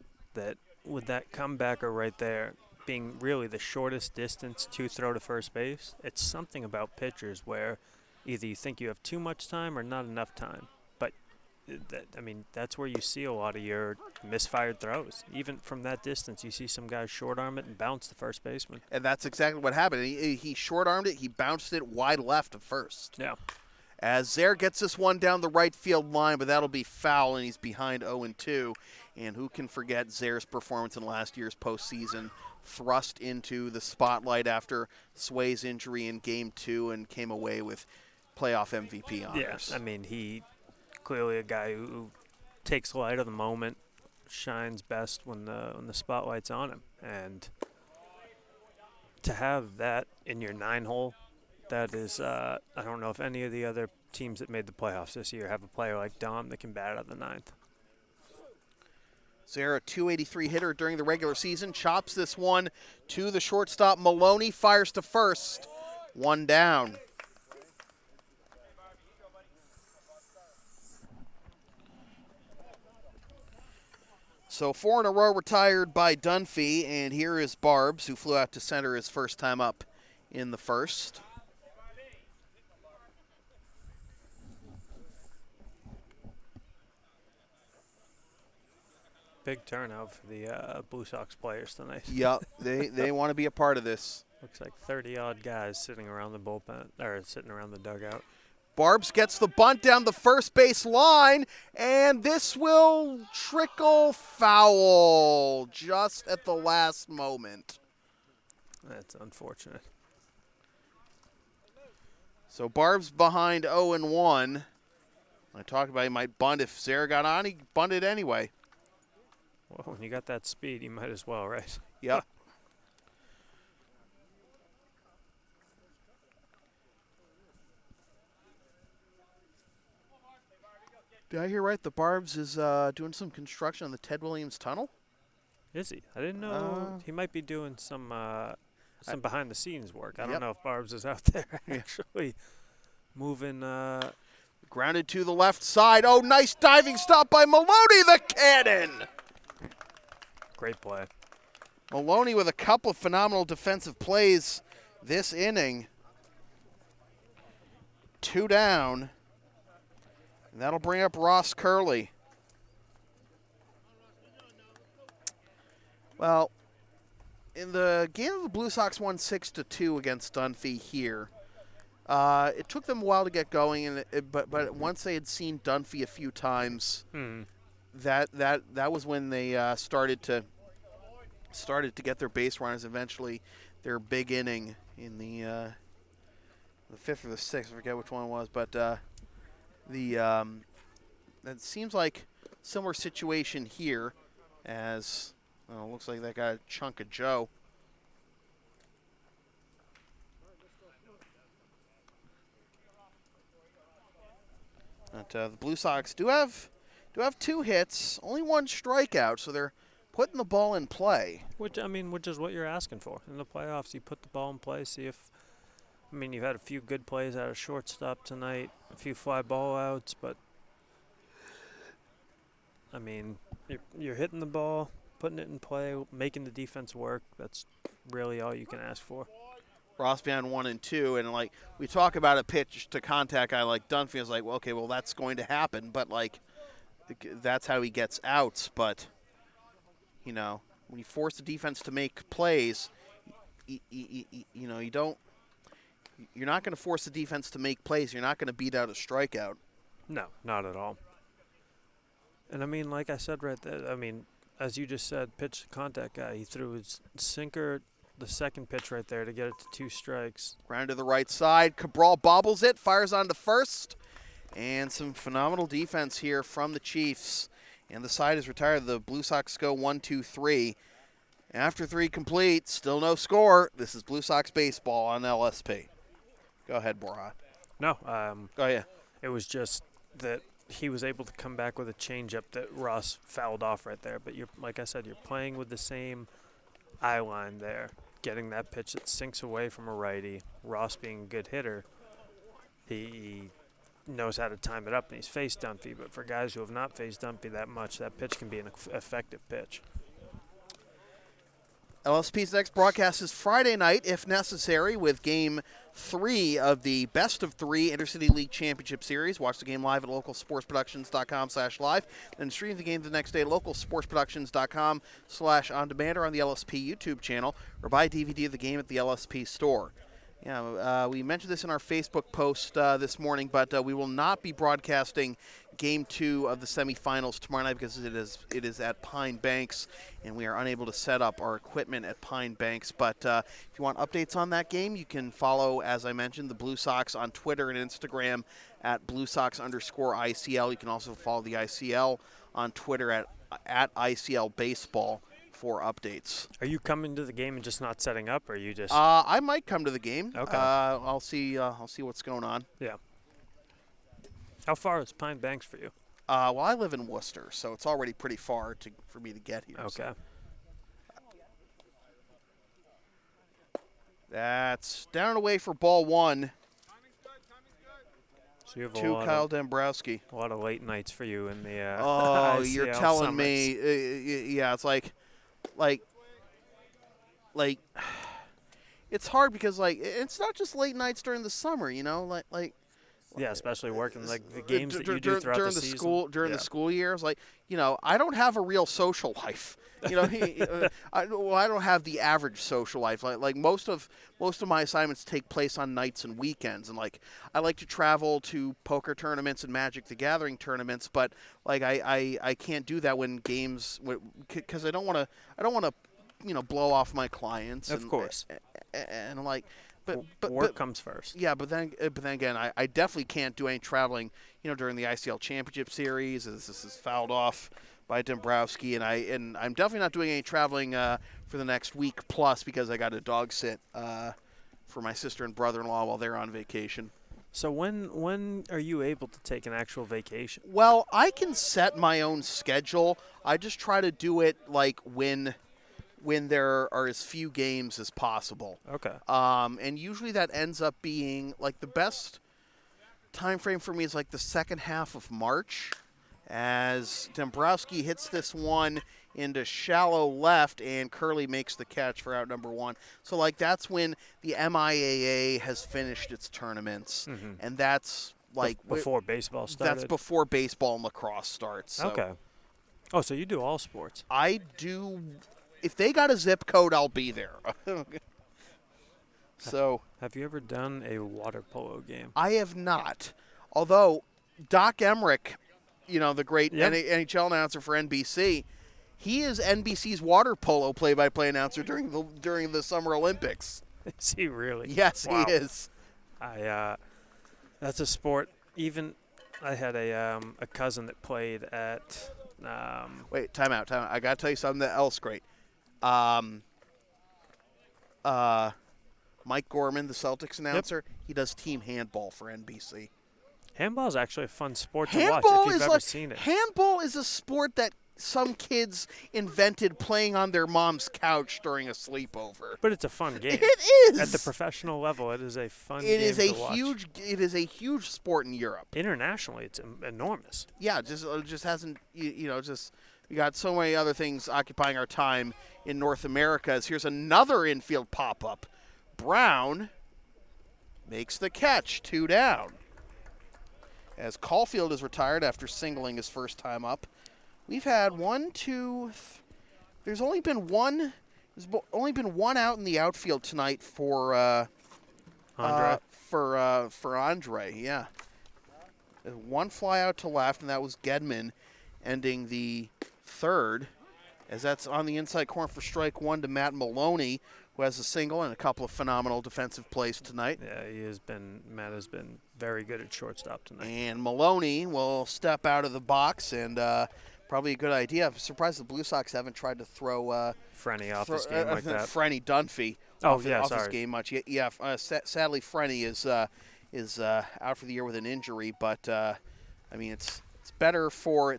with that comebacker right there being really the shortest distance to throw to first base, it's something about pitchers where either you think you have too much time or not enough time. But, that's where you see a lot of your misfired throws. Even from that distance, you see some guys short arm it and bounce the first baseman. And that's exactly what happened. He short-armed it. He bounced it wide left to first. Yeah. As Zaire gets this one down the right field line, but that'll be foul, and he's behind 0-2. And who can forget Zaire's performance in last year's postseason, thrust into the spotlight after Sway's injury in Game 2 and came away with playoff MVP honors. Yeah, I mean, he clearly a guy who takes light of the moment, shines best when the spotlight's on him. And to have that in your 9-hole, that is, I don't know if any of the other teams that made the playoffs this year have a player like Dom that can bat out the 9th. Zaire, a .283 hitter during the regular season, chops this one to the shortstop. Maloney fires to first. One down. So 4 in a row retired by Dunphy, and here is Barbs, who flew out to center his first time up in the first. Big turnout for the Blue Sox players tonight. Yep, they want to be a part of this. Looks like 30-odd guys sitting around the bullpen, or sitting around the dugout. Barbs gets the bunt down the first base line, and this will trickle foul just at the last moment. That's unfortunate. So Barbs behind 0-1. I talked about he might bunt. If Zaire got on, he bunted anyway. Well, when you got that speed, you might as well, right? Yep. Did I hear right? The Barbs is doing some construction on the Ted Williams Tunnel? Is he? I didn't know. He might be doing some behind-the-scenes work. I don't know if Barbs is out there actually moving. Grounded to the left side. Oh, nice diving stop by Maloney, the cannon! Great play. Maloney with a couple of phenomenal defensive plays this inning. 2 down. And that'll bring up Ross Curley. Well, in the game, the Blue Sox won 6-2 against Dunphy here. It took them a while to get going, but once they had seen Dunphy a few times, that was when they started to get their base runners. Eventually, their big inning in the 5th or the 6th, I forget which one it was, but that seems like similar situation here, as looks like that got a chunk of Joe. But the Blue Sox do have 2 hits, only 1 strikeout, so they're putting the ball in play. Which is what you're asking for in the playoffs. You put the ball in play. See if, you've had a few good plays out of shortstop tonight, a few fly ball outs, but you're hitting the ball, putting it in play, making the defense work. That's really all you can ask for. Ross behind 1-2, and like we talk about a pitch to contact guy like Dunphy, is like, well, okay, well that's going to happen, but like that's how he gets outs. But when you force the defense to make plays, you don't. You're not going to force the defense to make plays. You're not going to beat out a strikeout. No, not at all. And I mean, like I said right there, I mean, as you just said, pitch to contact guy. He threw his sinker, the second pitch right there to get it to 2 strikes. Ground to the right side. Cabral bobbles it, fires on to first. And some phenomenal defense here from the Chiefs. And the side is retired. The Blue Sox go 1-2-3. After 3 complete, still no score. This is Blue Sox baseball on LSP. Go ahead, Borja. No, Go ahead. it was just that he was able to come back with a changeup that Ross fouled off right there. But like I said, you're playing with the same eye line there, getting that pitch that sinks away from a righty. Ross being a good hitter, he knows how to time it up, and he's faced Dunphy. But for guys who have not faced Dunphy that much, that pitch can be an effective pitch. LSP's next broadcast is Friday night, if necessary, with Game 3 of the Best of 3 Intercity League Championship Series. Watch the game live at localsportsproductions.com/live. Then stream the game the next day at localsportsproductions.com/on-demand or on the LSP YouTube channel, or buy a DVD of the game at the LSP store. Yeah, we mentioned this in our Facebook post this morning, but we will not be broadcasting Game 2 of the semifinals tomorrow night because it is at Pine Banks, and we are unable to set up our equipment at Pine Banks. But if you want updates on that game, you can follow, as I mentioned, the Blue Sox on Twitter and Instagram at BlueSox_ICL. You can also follow the ICL on Twitter at ICL Baseball for updates. Are you coming to the game and just not setting up, or are you just? I might come to the game. Okay. I'll see what's going on. Yeah. How far is Pine Banks for you? Well, I live in Worcester, so it's already pretty far for me to get here. Okay. So. That's down and away for ball 1 So you have to Kyle Dombrowski. A lot of late nights for you in the Oh, ICL you're telling summers. me. Yeah, it's like it's hard because it's not just late nights during the summer, Yeah, especially working like the games that you do throughout during the season. the school years. I don't have a real social life. I don't have the average social life. Like most of my assignments take place on nights and weekends, and I like to travel to poker tournaments and Magic the Gathering tournaments, but I can't do that when games, because I don't want to blow off my clients. Of course. But work comes first. Yeah, but then again, I definitely can't do any traveling, during the ICL Championship Series, as this is fouled off by Dombrowski, and I'm definitely not doing any traveling for the next week plus because I got to dog sit for my sister and brother-in-law while they're on vacation. So when are you able to take an actual vacation? Well, I can set my own schedule. I just try to do it when there are as few games as possible. Okay. And usually that ends up being the best time frame for me is the second half of March, as Dombrowski hits this one into shallow left and Curley makes the catch for out number 1. So that's when the MIAA has finished its tournaments, and that's before baseball started. That's before baseball and lacrosse starts. So okay. Oh, so you do all sports? I do. If they got a zip code, I'll be there. So, have you ever done a water polo game? I have not. Although Doc Emmerich, the great NHL announcer for NBC, he is NBC's water polo play-by-play announcer during the Summer Olympics. Is he really? Yes, wow. He is. That's a sport. Even I had a cousin that played at. Wait, time out. I got to tell you something else great. Mike Gorman, the Celtics announcer, he does team handball for NBC. Handball is actually a fun sport to Handball watch if you've ever seen it. Handball is a sport that some kids invented playing on their mom's couch during a sleepover. But it's a fun game. It is. At the professional level, it is a fun game to watch. It is a huge sport in Europe. Internationally, it's enormous. Yeah, just hasn't we got so many other things occupying our time in North America. Here's another infield pop-up. Brown makes the catch, 2 down. As Caulfield is retired after singling his first time up. We've had there's only been one out in the outfield tonight for Andre. for Andre, yeah. One fly out to left, and that was Gedman ending the third, as that's on the inside corner for strike one to Matt Maloney, who has a single and a couple of phenomenal defensive plays tonight. Yeah, Matt has been very good at shortstop tonight. And Maloney will step out of the box, and probably a good idea. I'm surprised the Blue Sox haven't tried to throw Frenny off his game like that. Frenny Dunphy off his game much. Yeah, sadly Frenny is out for the year with an injury, but I mean it's better for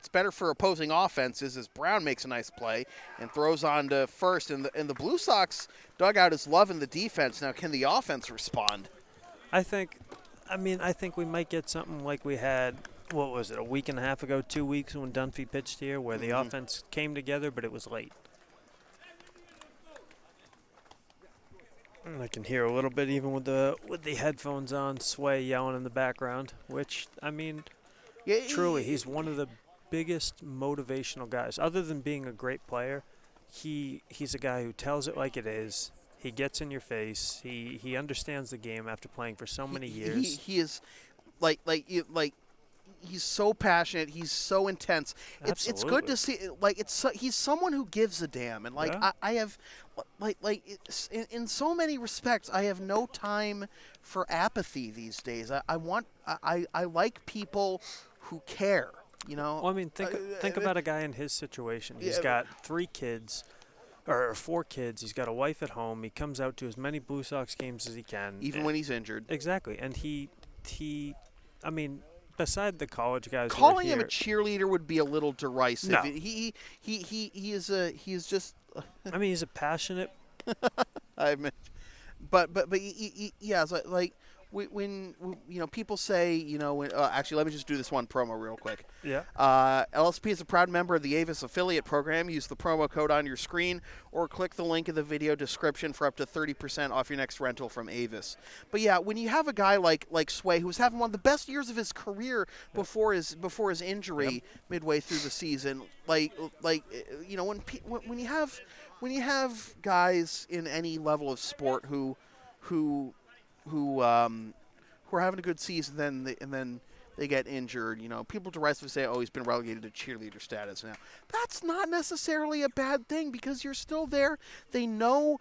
opposing offenses as Brown makes a nice play and throws on to first, and the Blue Sox dugout is loving the defense. Now, can the offense respond? I think we might get something like we had, what was it, a week and a half ago, 2 weeks when Dunphy pitched here, where the offense came together, but it was late. And I can hear a little bit even with the headphones on, Sway yelling in the background, which, I mean, truly, he's one of the biggest motivational guys. Other than being a great player, he's a guy who tells it like it is. He gets in your face. He understands the game after playing for so many years. He is like he's so passionate. He's so intense. It's good to see. He's someone who gives a damn. And I have in so many respects, I have no time for apathy these days. I like people who care. You know. Well, I mean, think about a guy in his situation. He's got 3 kids. Or 4 kids. He's got a wife at home. He comes out to as many Blue Sox games as he can. Even when he's injured. Exactly. And I mean, beside the college guys, calling him a cheerleader would be a little derisive. No. He is just. I mean, he's a passionate. I admit, but yeah, it's like when you know people say actually let me just do this one promo real quick. Yeah. LSP is a proud member of the Avis affiliate program. Use the promo code on your screen or click the link in the video description for up to 30% off your next rental from Avis. But yeah, when you have a guy like Sway who's having one of the best years of his career before his injury midway through the season, when you have guys in any level of sport who are having a good season, and then they get injured. People derisively say, "Oh, he's been relegated to cheerleader status now." That's not necessarily a bad thing because you're still there. They know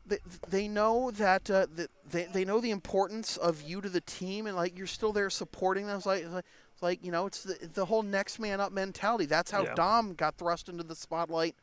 that they know the importance of you to the team, and you're still there supporting them. It's the whole next man up mentality. That's how Dom got thrust into the spotlight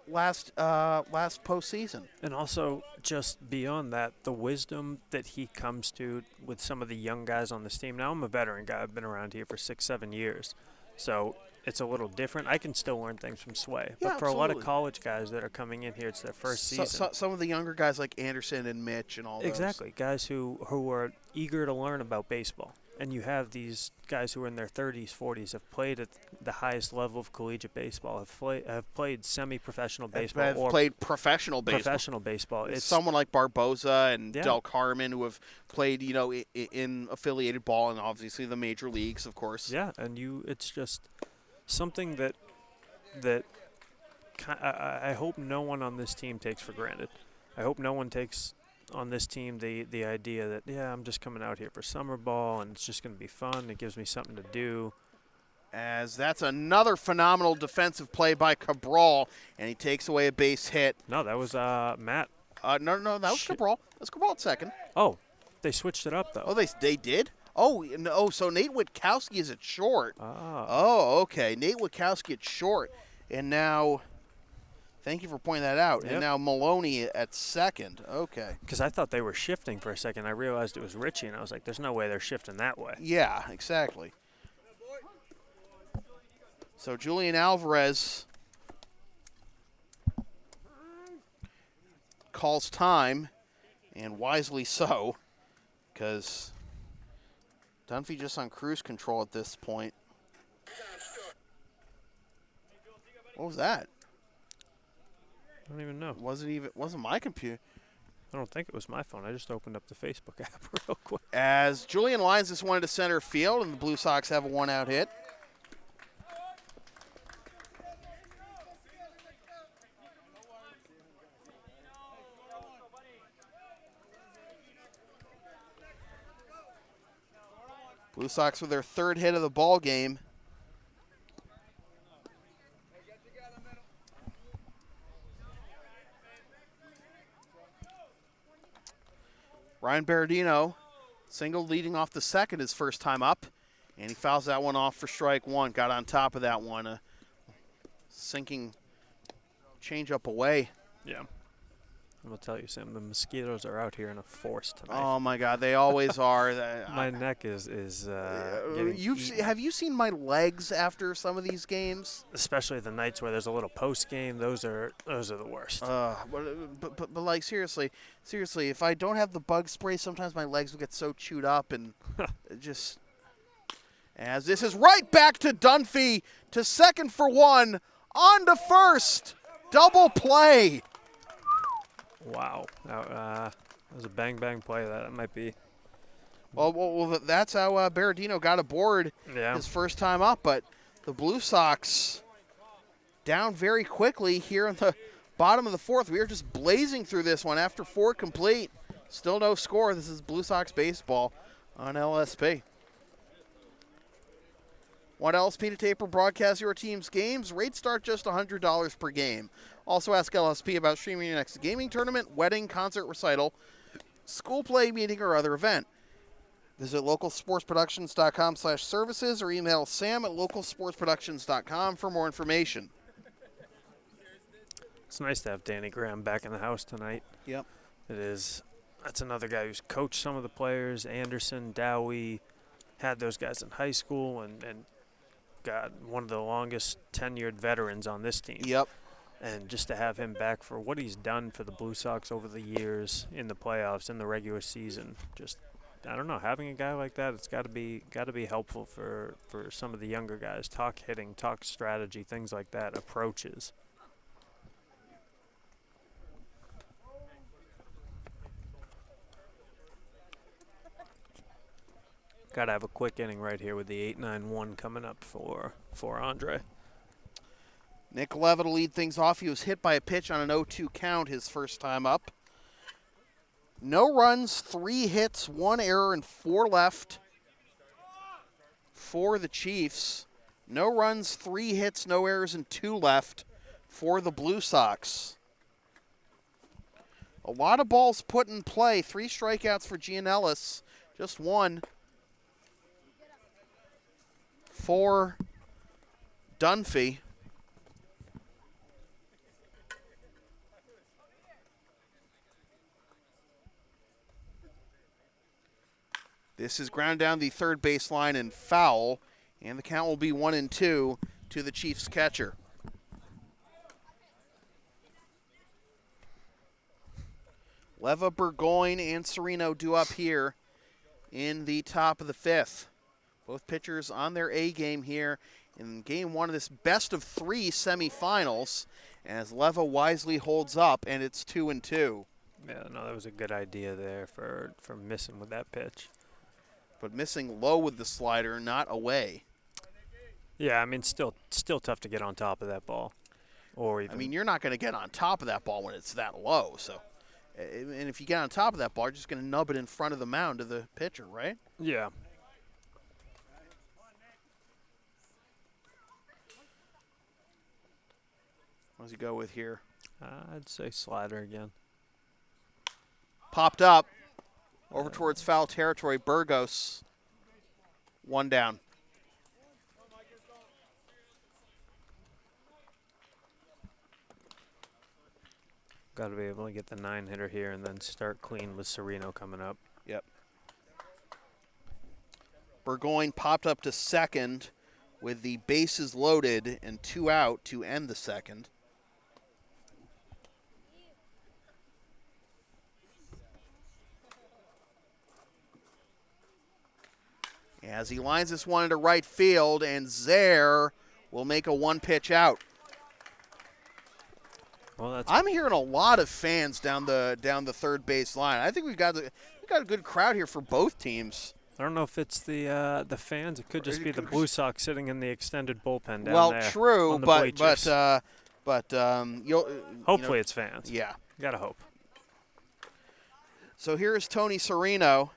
last postseason. And also, just beyond that, the wisdom that he comes to with some of the young guys on this team. Now, I'm a veteran guy. I've been around here for 6-7 years. So it's a little different. I can still learn things from Sway. But for a lot of college guys that are coming in here, it's their first season. Some of the younger guys like Anderson and Mitch and all those. Exactly. Guys who are eager to learn about baseball. And you have these guys who are in their 30s, 40s, have played at the highest level of collegiate baseball, have played semi-professional baseball. Have played professional baseball. It's someone like Barboza and Del Carmen who have played, in affiliated ball and obviously the major leagues, of course. Yeah, and it's just something that I hope no one on this team takes for granted. I hope no one takes on this team the idea that, I'm just coming out here for summer ball and it's just going to be fun. It gives me something to do. As that's another phenomenal defensive play by Cabral, and he takes away a base hit. No, that was Matt. No, that was Cabral. That's Cabral at second. Oh, they switched it up, though. Oh, they did? Oh, no, so Nate Witkowski is at short. Oh, okay. Nate Witkowski at short. And now, thank you for pointing that out. Yep. And now Maloney at second. Okay. Because I thought they were shifting for a second. I realized it was Richie, and I was like, there's no way they're shifting that way. Yeah, exactly. So Julian Alvarez calls time, and wisely so, because Dunphy just on cruise control at this point. What was that? I don't even know. Wasn't my computer. I don't think it was my phone. I just opened up the Facebook app real quick. As Julian lines this one to center field, and the Blue Sox have a one-out hit. Blue Sox with their third hit of the ball game. Ryan Berardino, single leading off the second his first time up, and he fouls that one off for strike one. Got on top of that one. A sinking changeup away. Yeah. I'm going to tell you, Sam, the mosquitoes are out here in a force tonight. Oh, my God. They always are. My neck is getting Have you seen my legs after some of these games? Especially the nights where there's a little post game. Those are the worst. But like, seriously, if I don't have the bug spray, sometimes my legs will get so chewed up and just. As this is right back to Dunphy, to second for one, on to first. Double play. Wow. That was a bang play. That might be. Well, that's how Berardino got aboard his first time up. But the Blue Sox down very quickly here in the bottom of the fourth. We are just blazing through this one after 4 complete. Still no score. This is Blue Sox baseball on LSP. Want LSP to tape or broadcast your team's games? Rates start just $100 per game. Also ask LSP about streaming your next gaming tournament, wedding, concert, recital, school play, meeting, or other event. Visit localsportsproductions.com/services or email sam@localsportsproductions.com for more information. It's nice to have Danny Graham back in the house tonight. Yep. It is. That's another guy who's coached some of the players. Anderson, Dowie, had those guys in high school and got one of the longest tenured veterans on this team. Yep. And just to have him back for what he's done for the Blue Sox over the years in the playoffs, in the regular season, just, I don't know, having a guy like that, it's got to be helpful for some of the younger guys. Talk hitting, talk strategy, things like that, approaches. Got to have a quick inning right here with the 8-9-1 coming up for Andre. Nick Levitt will lead things off. He was hit by a pitch on an 0-2 count his first time up. No runs, 3 hits, 1 error, and 4 left for the Chiefs. No runs, 3 hits, no errors, and 2 left for the Blue Sox. A lot of balls put in play. 3 strikeouts for Gianellis, just 1 for Dunphy. This is ground down the third baseline and foul, and the count will be 1-2 to the Chiefs catcher. Leva, Burgoyne, and Sereno due up here in the top of the 5th. Both pitchers on their A game here in game 1 of this best-of-3 semifinals, as Leva wisely holds up, and it's 2-2. Yeah, no, that was a good idea there for missing with that pitch. But missing low with the slider, not away. Yeah, I mean, still tough to get on top of that ball. Or even, I mean, you're not going to get on top of that ball when it's that low. So, and if you get on top of that ball, you're just going to nub it in front of the mound of the pitcher, right? Yeah. What does he go with here? I'd say slider again. Popped up. Over towards foul territory. Burgos, 1 down. Got to be able to get the 9-hitter here and then start clean with Sereno coming up. Yep. Burgoyne popped up to second with the bases loaded and 2 out to end the second. As he lines this one into right field, and Zaire will make a 1-pitch out. Well, I'm hearing a lot of fans down the third base line. I think we got a good crowd here for both teams. I don't know if it's the fans. It could just be the Blue Sox sitting in the extended bullpen down there. Well, true, on the bleachers. you'll hopefully it's fans. Yeah, gotta hope. So here's Tony Serino,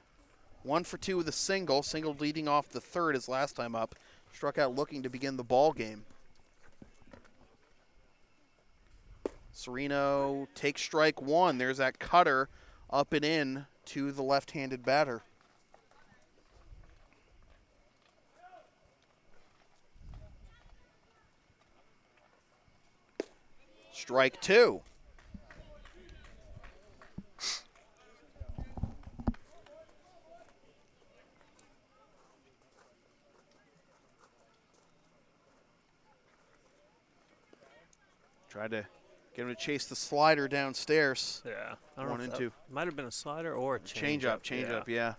1 for 2 with a single leading off the third his last time up. Struck out looking to begin the ball game. Serino takes strike one. There's that cutter up and in to the left-handed batter. Strike two. Tried to get him to chase the slider downstairs. Yeah. I don't One know and if two. Might have been a slider or a Change up, yeah.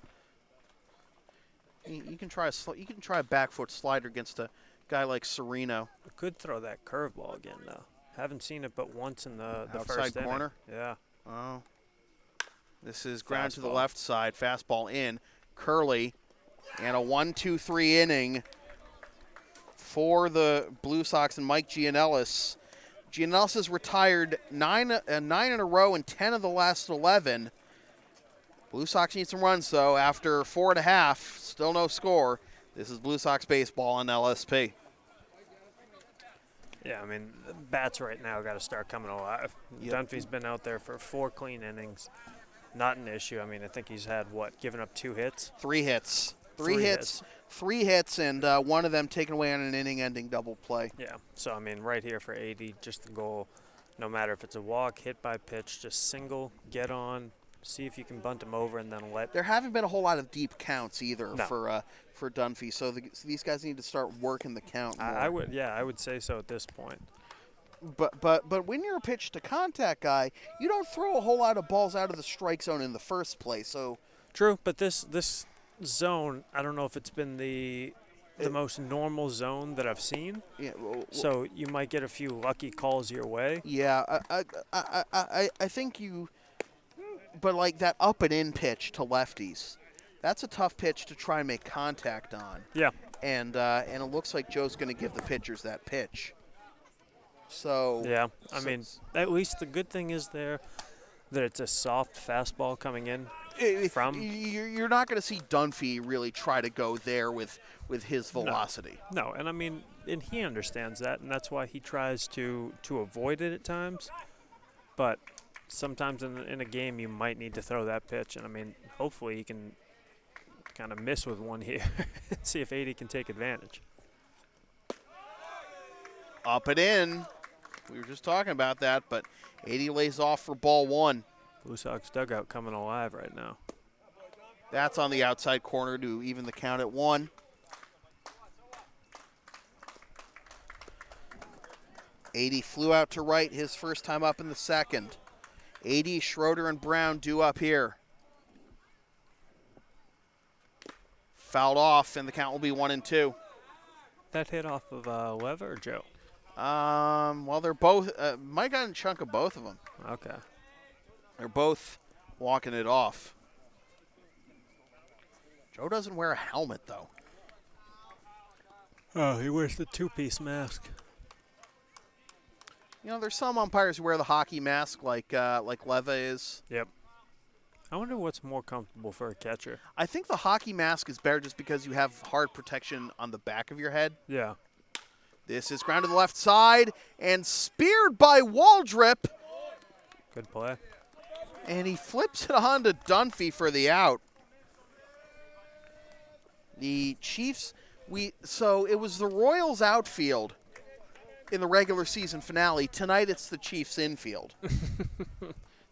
You can try a back foot slider against a guy like Serino. Could throw that curveball again though. Haven't seen it but once in the Outside first corner. Inning. Yeah. Oh. This is ground to the Fastball. left side. Fastball in. Curley. And a 1-2-3 inning for the Blue Sox and Mike Gianellis. Gianellis has retired nine in a row and 10 of the last 11. Blue Sox need some runs, though. After 4.5, still no score. This is Blue Sox baseball on LSP. Yeah, I mean, the bats right now got to start coming alive. Yep. Dunphy's been out there for 4 clean innings. Not an issue. I mean, I think he's had, given up 2 hits? 3 hits. Three hits. 3 hits, and one of them taken away on an inning-ending double play. Yeah, so, I mean, right here for 80, just the goal. No matter if it's a walk, hit by pitch, just single, get on, see if you can bunt him over, and then let. There haven't been a whole lot of deep counts either No. for Dunphy, so these guys need to start working the count more. I would say so at this point. But when you're a pitch to contact guy, you don't throw a whole lot of balls out of the strike zone in the first place. So true, but this zone, I don't know if it's been the most normal zone that I've seen. Yeah, so you might get a few lucky calls your way. Yeah, I think you. But like that up and in pitch to lefties, that's a tough pitch to try and make contact on. Yeah. And it looks like Joe's going to give the pitchers that pitch. So yeah, I mean, at least the good thing is there that it's a soft fastball coming in from. You're not going to see Dunphy really try to go there with his velocity. No, and I mean, and he understands that, and that's why he tries to avoid it at times. But sometimes in a game, you might need to throw that pitch, and I mean, hopefully he can kind of miss with one here and see if 80 can take advantage. Up and in. We were just talking about that, but 80 lays off for ball 1. Blue Sox dugout coming alive right now. That's on the outside corner to even the count at 1. 80 flew out to right his first time up in the second. 80, Schroeder, and Brown due up here. Fouled off, and the count will be 1-2. That hit off of Lever or Joe? Well, they're both. Mike got a chunk of both of them. Okay. They're both walking it off. Joe doesn't wear a helmet, though. Oh, he wears the 2-piece mask. You know, there's some umpires who wear the hockey mask, like Leva is. Yep. I wonder what's more comfortable for a catcher. I think the hockey mask is better just because you have hard protection on the back of your head. Yeah. This is ground to the left side and speared by Waldrip. Good play. And he flips it on to Dunphy for the out. The Chiefs, so it was the Royals outfield in the regular season finale. Tonight it's the Chiefs infield.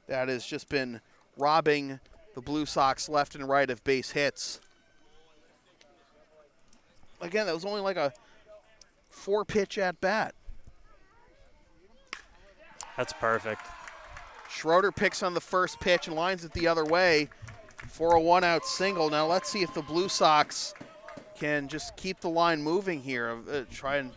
That has just been robbing the Blue Sox left and right of base hits. Again, that was only like a 4-pitch at bat. That's perfect. Schroeder picks on the first pitch and lines it the other way for a 1-out single. Now let's see if the Blue Sox can just keep the line moving here. Try and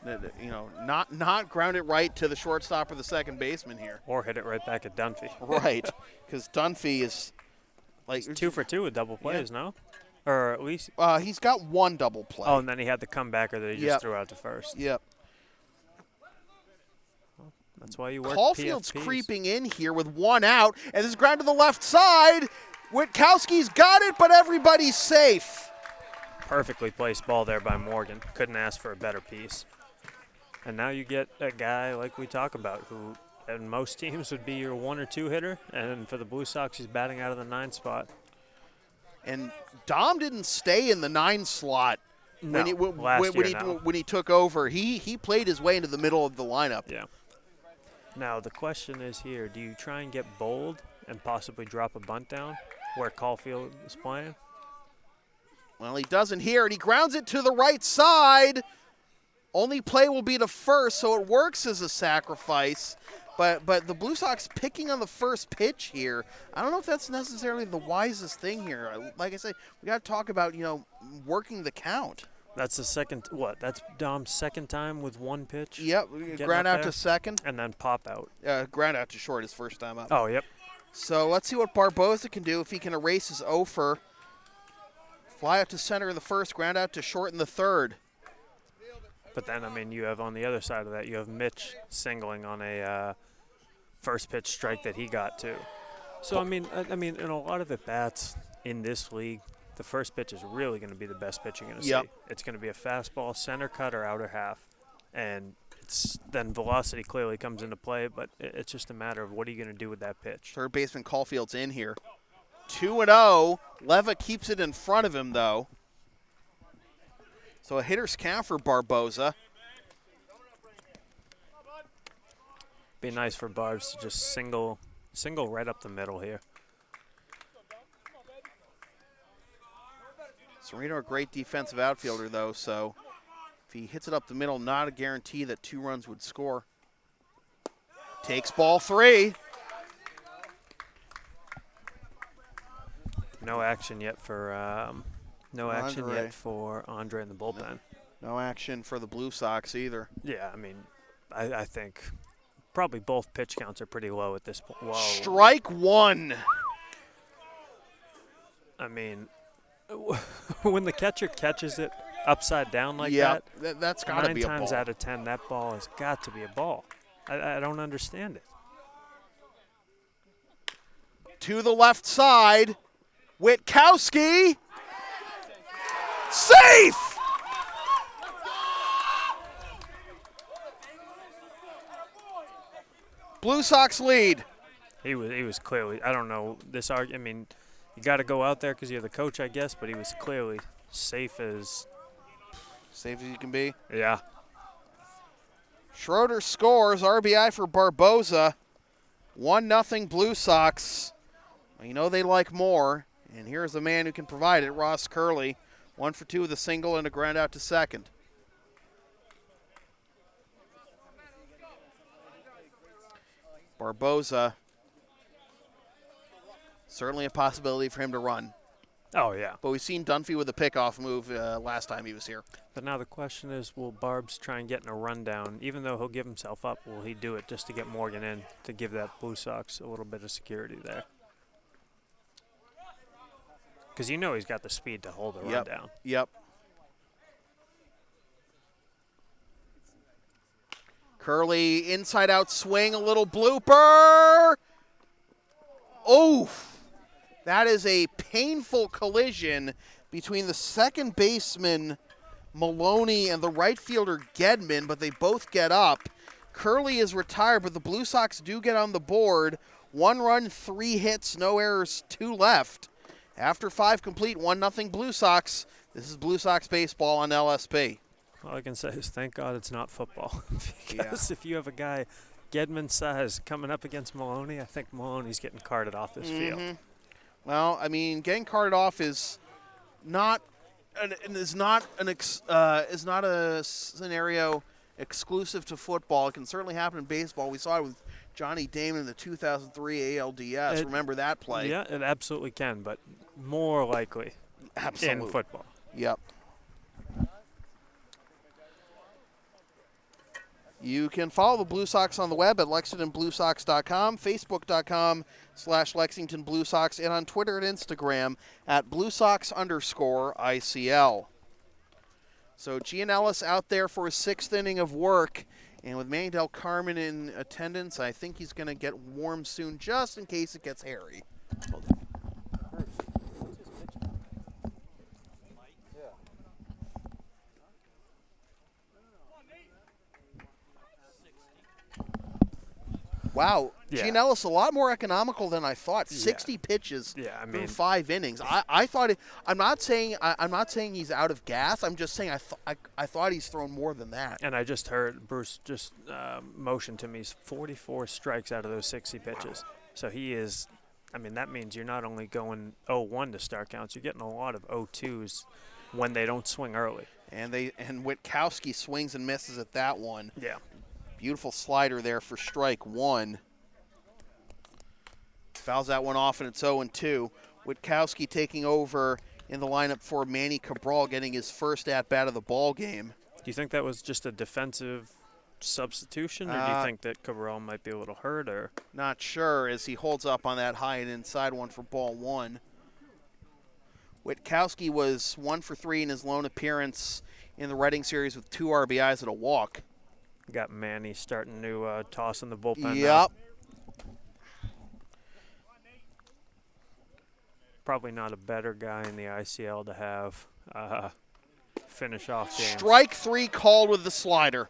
You know, not ground it right to the shortstop or the second baseman here. Or hit it right back at Dunphy. Right, because Dunphy is like He's 2 for 2 with double plays, no? Or at least he's got one double play. Oh, and then he had the comebacker that he just threw out to first. Yep. That's why you work Caulfield's PFPs. creeping in here with one out, and this is ground to the left side. Witkowski's got it, but everybody's safe. Perfectly placed ball there by Morgan. Couldn't ask for a better piece. And now you get a guy like we talk about who in most teams would be your 1 or 2 hitter, and for the Blue Sox he's batting out of the 9 spot. And Dom didn't stay in the 9 slot when he took over. He played his way into the middle of the lineup. Yeah. Now the question is here, do you try and get bold and possibly drop a bunt down where Caulfield is playing? Well, he doesn't here, and he grounds it to the right side. Only play will be to first, so it works as a sacrifice. But the Blue Sox picking on the first pitch here, I don't know if that's necessarily the wisest thing here. Like I said, we got to talk about, you know, working the count. That's the second, that's Dom's second time with 1 pitch? Yep, ground out to second. And then pop out. Ground out to short his first time up. Oh, yep. So let's see what Barboza can do if he can erase his offer. Fly out to center in the first, ground out to short in the third. But then, I mean, you have on the other side of that, you have Mitch singling on a first pitch strike that he got too. So, I mean, in a lot of at-bats in this league, the first pitch is really going to be the best pitch you're going to see. It's going to be a fastball, center cut, or outer half. And then velocity clearly comes into play, but it's just a matter of what are you going to do with that pitch. Third baseman Caulfield's in here. 2-0. Leva keeps it in front of him, though. So a hitter's count for Barboza. Be nice for Barbs to just single right up the middle here. Sereno, a great defensive outfielder, though, so if he hits it up the middle, not a guarantee that 2 runs would score. Takes ball 3. No action yet for Andre in the bullpen. No action for the Blue Sox either. Yeah, I mean, I think probably both pitch counts are pretty low at this point. Whoa. Strike 1. I mean, when the catcher catches it upside down like that's got to be a ball. 9 times out of 10, that ball has got to be a ball. I don't understand it. To the left side, Witkowski. Safe! Blue Sox lead. He was clearly, I don't know, I mean, you got to go out there because you're the coach, I guess, but he was clearly safe as you can be. Yeah. Schroeder scores, RBI for Barboza. 1-0 Blue Sox. Well, you know they like more, and here's a man who can provide it, Ross Curley. 1 for 2 with a single and a ground out to second. Barboza, certainly a possibility for him to run. Oh, yeah. But we've seen Dunphy with a pickoff move last time he was here. But now the question is, will Barbs try and get in a rundown? Even though he'll give himself up, will he do it just to get Morgan in to give that Blue Sox a little bit of security there? Because you know he's got the speed to hold a rundown. Yep. Curley, inside-out swing, a little blooper. Oh, that is a painful collision between the second baseman, Maloney, and the right fielder, Gedman, but they both get up. Curley is retired, but the Blue Sox do get on the board. 1 run, 3 hits, no errors, 2 left. After 5 complete, 1-0 Blue Sox. This is Blue Sox baseball on LSP. All I can say is thank God it's not football. Because if you have a guy Gedman size coming up against Maloney, I think Maloney's getting carted off this field. Well, I mean, getting carted off is not a scenario exclusive to football. It can certainly happen in baseball. We saw it with Johnny Damon in the 2003 ALDS. Remember that play? Yeah, it absolutely can, but more likely in football. Yep. You can follow the Blue Sox on the web at LexingtonBlueSox.com, Facebook.com/Lexington Blue Sox, and on Twitter and Instagram at BlueSox_ICL. So Gianellis out there for his 6th inning of work, and with Manny Del Carmen in attendance, I think he's going to get warm soon, just in case it gets hairy. Wow, Yeah. Gianellis a lot more economical than I thought. 60 pitches through 5 innings. I thought I'm not saying he's out of gas. I'm just saying I thought he's thrown more than that. And I just heard Bruce just motion to me. He's 44 strikes out of those 60 pitches. Wow. So he is. I mean, that means you're not only going 0-1 to start counts. You're getting a lot of 0-2s when they don't swing early. And Witkowski swings and misses at that one. Yeah. Beautiful slider there for strike 1. Fouls that one off, and it's 0-2. Witkowski taking over in the lineup for Manny Cabral, getting his first at-bat of the ball game. Do you think that was just a defensive substitution, or do you think that Cabral might be a little hurt? Or not sure, as he holds up on that high and inside one for ball 1. Witkowski was 1 for 3 in his lone appearance in the Reading series with 2 RBIs and a walk. Got Manny starting to toss in the bullpen. Yep. Now. Probably not a better guy in the ICL to have finish off games. Strike 3 called with the slider.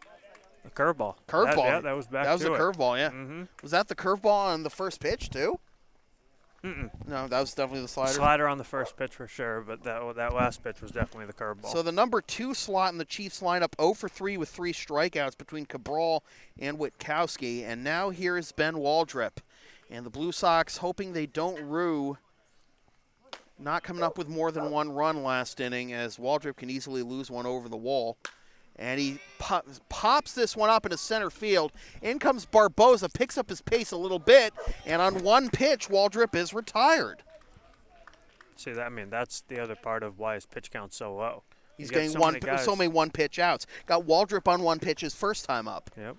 A curveball. Curveball. That was back. That was to a curveball. Yeah. Mm-hmm. Was that the curveball on the first pitch too? No, that was definitely the slider. Slider on the first pitch for sure, but that last pitch was definitely the curveball. So the number 2 slot in the Chiefs lineup, 0 for 3 with 3 strikeouts between Cabral and Witkowski. And now here is Ben Waldrop. And the Blue Sox hoping they don't rue not coming up with more than 1 run last inning, as Waldrop can easily lose one over the wall. And he pops this one up into center field. In comes Barboza, picks up his pace a little bit, and on 1 pitch, Waldrop is retired. See, that's the other part of why his pitch count's so low. He's getting so many 1-pitch outs. Got Waldrop on 1 pitch his first time up. Yep.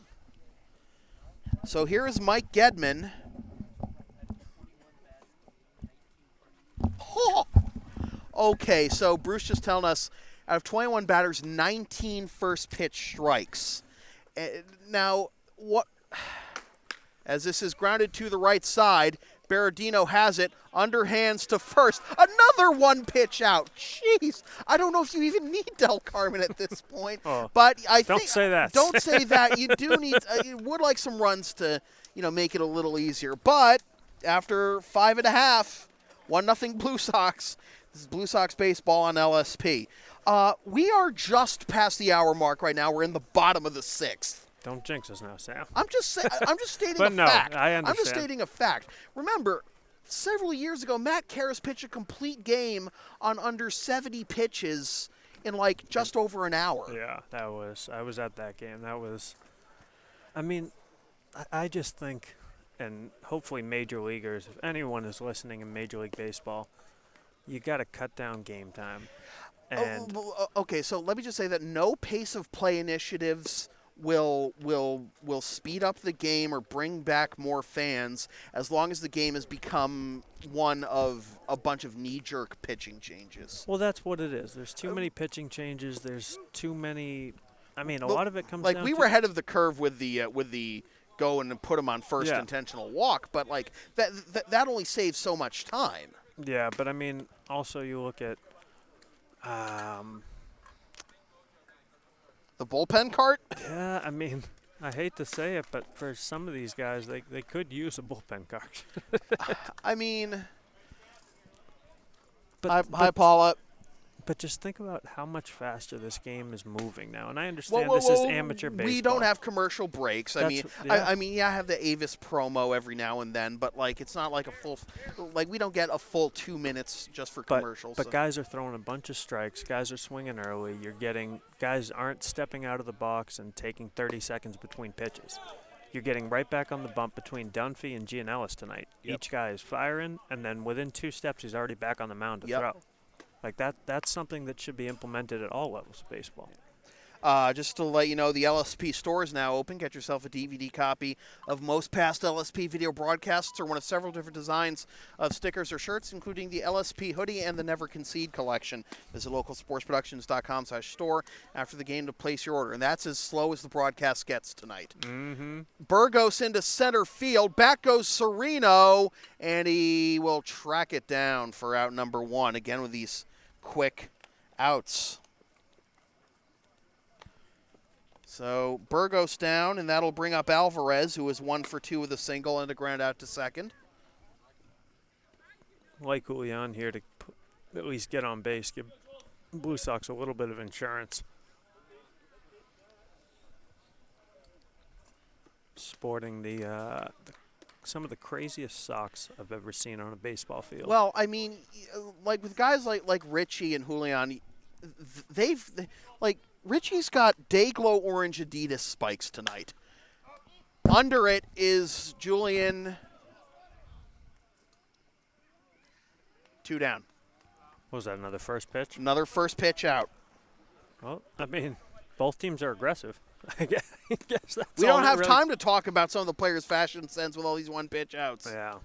So here is Mike Gedman. Oh! Okay, so Bruce just telling us, out of 21 batters, 19 first pitch strikes. Now, what? As this is grounded to the right side, Berardino has it, underhands to first. Another 1-pitch out. Jeez, I don't know if you even need Del Carmen at this point. But don't say that. Don't say that. You do need. You would like some runs to, make it a little easier. But after 5.5, 1-0 Blue Sox. This is Blue Sox baseball on LSP. We are just past the hour mark right now. We're in the bottom of the 6th. Don't jinx us now, Sam. I'm just stating but a no, fact. I understand. I'm just stating a fact. Remember, several years ago, Matt Karras pitched a complete game on under 70 pitches in just over an hour. Yeah, I was at that game. That was, I just think, and hopefully major leaguers, if anyone is listening in Major League Baseball, you got to cut down game time. And okay, so let me just say that no pace of play initiatives will speed up the game or bring back more fans as long as the game has become one of a bunch of knee-jerk pitching changes. Well, that's what it is. There's too many pitching changes. There's too many. A lot of it comes down we were ahead of the curve with the go and put him on first intentional walk, but that only saves so much time. Yeah, but also you look at the bullpen cart? Yeah, I hate to say it, but for some of these guys, they could use a bullpen cart. Hi, Paula. But just think about how much faster this game is moving now. And I understand this is amateur baseball. We don't have commercial breaks. I have the Avis promo every now and then, but it's not like a full we don't get a full 2 minutes just for commercials. But guys are throwing a bunch of strikes. Guys are swinging early. Guys aren't stepping out of the box and taking 30 seconds between pitches. You're getting right back on the bump between Dunphy and Gianellis tonight. Yep. Each guy is firing, and then within 2 steps, he's already back on the mound to throw. That's something that should be implemented at all levels of baseball. Just to let you know, the LSP store is now open. Get yourself a DVD copy of most past LSP video broadcasts or one of several different designs of stickers or shirts, including the LSP hoodie and the Never Concede Collection. Visit localsportsproductions.com/store after the game to place your order. And that's as slow as the broadcast gets tonight. Burgos into center field. Back goes Sereno, and he will track it down for out number 1. Again with these quick outs. So Burgos down, and that'll bring up Alvarez, who is 1 for 2 with a single and a ground out to second. Like Julian here to at least get on base, give Blue Sox a little bit of insurance. Sporting the some of the craziest socks I've ever seen on a baseball field. Well, I mean, like with guys like Richie and Julian, they've Richie's got Dayglow orange Adidas spikes tonight. Under it is Julian. 2 down. What was that, another first pitch? Another first pitch out. Well, I mean, both teams are aggressive. I guess that's we all don't have really time to talk about some of the players' fashion sense with all these one-pitch outs. Yeah.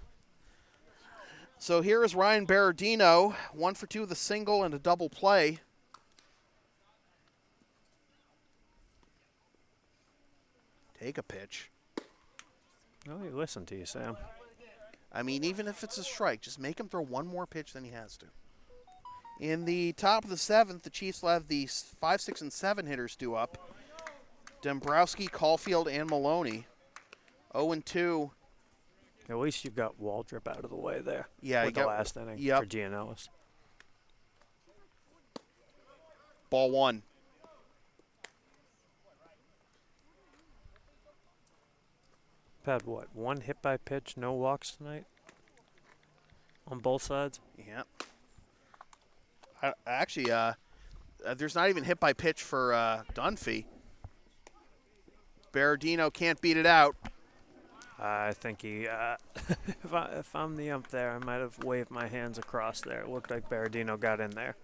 So here is Ryan Berardino, 1 for 2 with a single and a double play. Take a pitch. Oh, he listened to you, Sam. I mean, even if it's a strike, just make him throw one more pitch than he has to. In the top of the 7th, the Chiefs will have the 5, 6, and 7 hitters due up. Dombrowski, Caulfield, and Maloney. 0-2. At least you've got Waldrop out of the way there. Yeah, with the last inning for Gianellis. Ball 1. Had what? 1 hit by pitch, no walks tonight on both sides. Yeah. Actually, there's not even hit by pitch for Dunphy. Berardino can't beat it out. I think he, if I'm the ump there, I might have waved my hands across there. It looked like Berardino got in there.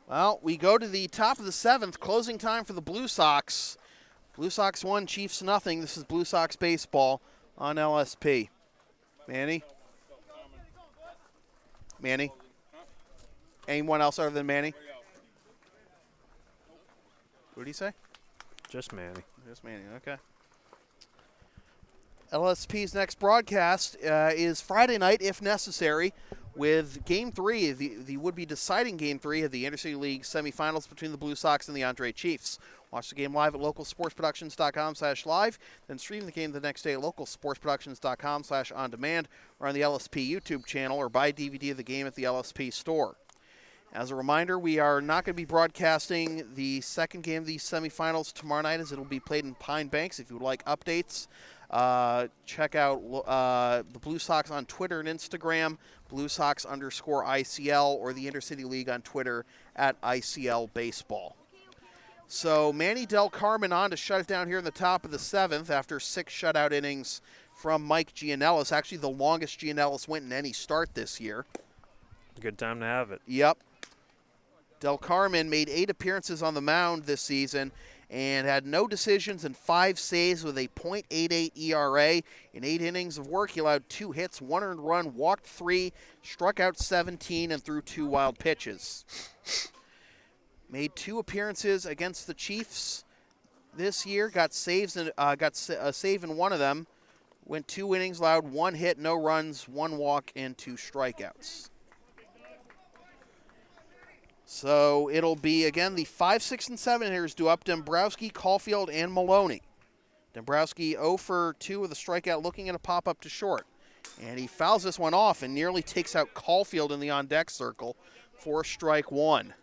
Well, we go to the top of the 7th, closing time for the Blue Sox. Blue Sox 1, Chiefs nothing. This is Blue Sox baseball on LSP. Manny? Manny? Anyone else other than Manny? What did he say? Just Manny. Just Manny, okay. LSP's next broadcast is Friday night, if necessary, with Game 3, the would-be deciding Game 3 of the Intercity League semifinals between the Blue Sox and the Andre Chiefs. Watch the game live at localsportsproductions.com/live, then stream the game the next day at localsportsproductions.com/on-demand or on the LSP YouTube channel, or buy a DVD of the game at the LSP store. As a reminder, we are not going to be broadcasting the second game of these semifinals tomorrow night, as it will be played in Pine Banks. If you would like updates, check out the Blue Sox on Twitter and Instagram, BlueSox_ICL, or the Intercity League on Twitter at ICL Baseball. So Manny Del Carmen on to shut it down here in the top of the 7th after 6 shutout innings from Mike Gianellis. Actually, the longest Gianellis went in any start this year. Good time to have it. Yep. Del Carmen made 8 appearances on the mound this season and had no decisions and 5 saves with a .88 ERA. In 8 innings of work, he allowed 2 hits, 1 earned run, walked 3, struck out 17, and threw 2 wild pitches. Made 2 appearances against the Chiefs this year. Got saves and got a save in 1 of them. Went 2 innings, allowed 1 hit, no runs, 1 walk, and 2 strikeouts. So it'll be, again, the 5, 6, and 7 hitters due up: Dombrowski, Caulfield, and Maloney. Dombrowski 0 for 2 with a strikeout, looking at a pop-up to short. And he fouls this one off and nearly takes out Caulfield in the on-deck circle for strike 1.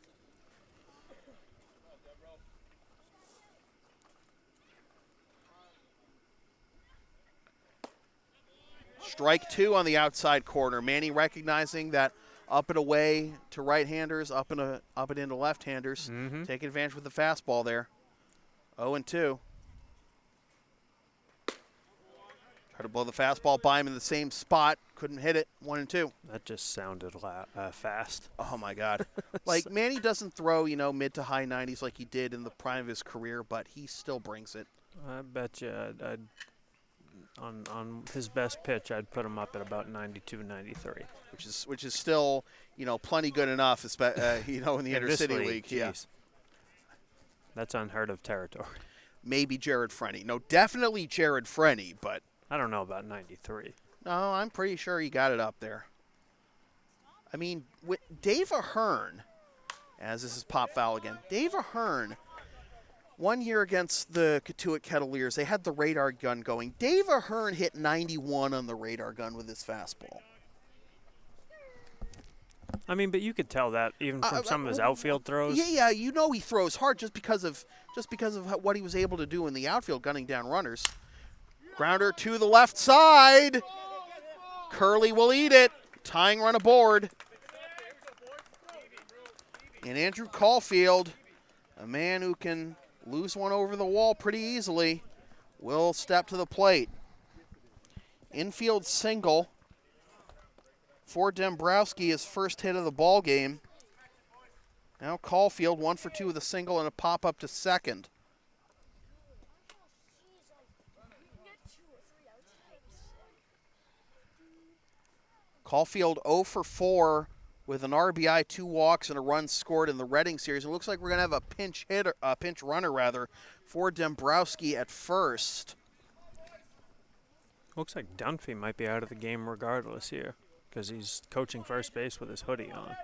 Strike 2 on the outside corner. Manny recognizing that up and away to right-handers, up and into left-handers. Taking advantage with the fastball there. 0-2. Try Tried to blow the fastball by him in the same spot. Couldn't hit it. 1-2. That just sounded fast. Oh, my God. Like, Manny doesn't throw, mid to high 90s like he did in the prime of his career, but he still brings it. I bet you on his best pitch, I'd put him up at about 92, 93. Which is still, plenty good enough, in the intercity league. Geez. Yeah. That's unheard of territory. Maybe Jared Frenny. No, definitely Jared Frenny, but I don't know about 93. no, I'm pretty sure he got it up there. I mean, Dave Ahern, as this is pop foul again, Dave Ahern, 1 year against the Katuitt Kettleers, they had the radar gun going. Dave Ahern hit 91 on the radar gun with his fastball. I mean, but you could tell that even from some of his outfield throws. Yeah, he throws hard just because of what he was able to do in the outfield, gunning down runners. Grounder to the left side. Curley will eat it. Tying run aboard. And Andrew Caulfield, a man who can lose one over the wall pretty easily, will step to the plate. Infield single for Dombrowski, his first hit of the ball game. Now Caulfield 1 for 2 with a single and a pop up to second. Caulfield 0 for 4 with an RBI, 2 walks, and a run scored in the Reading series. It looks like we're going to have a pinch runner for Dombrowski at first. Looks like Dunphy might be out of the game regardless here because he's coaching first base with his hoodie on.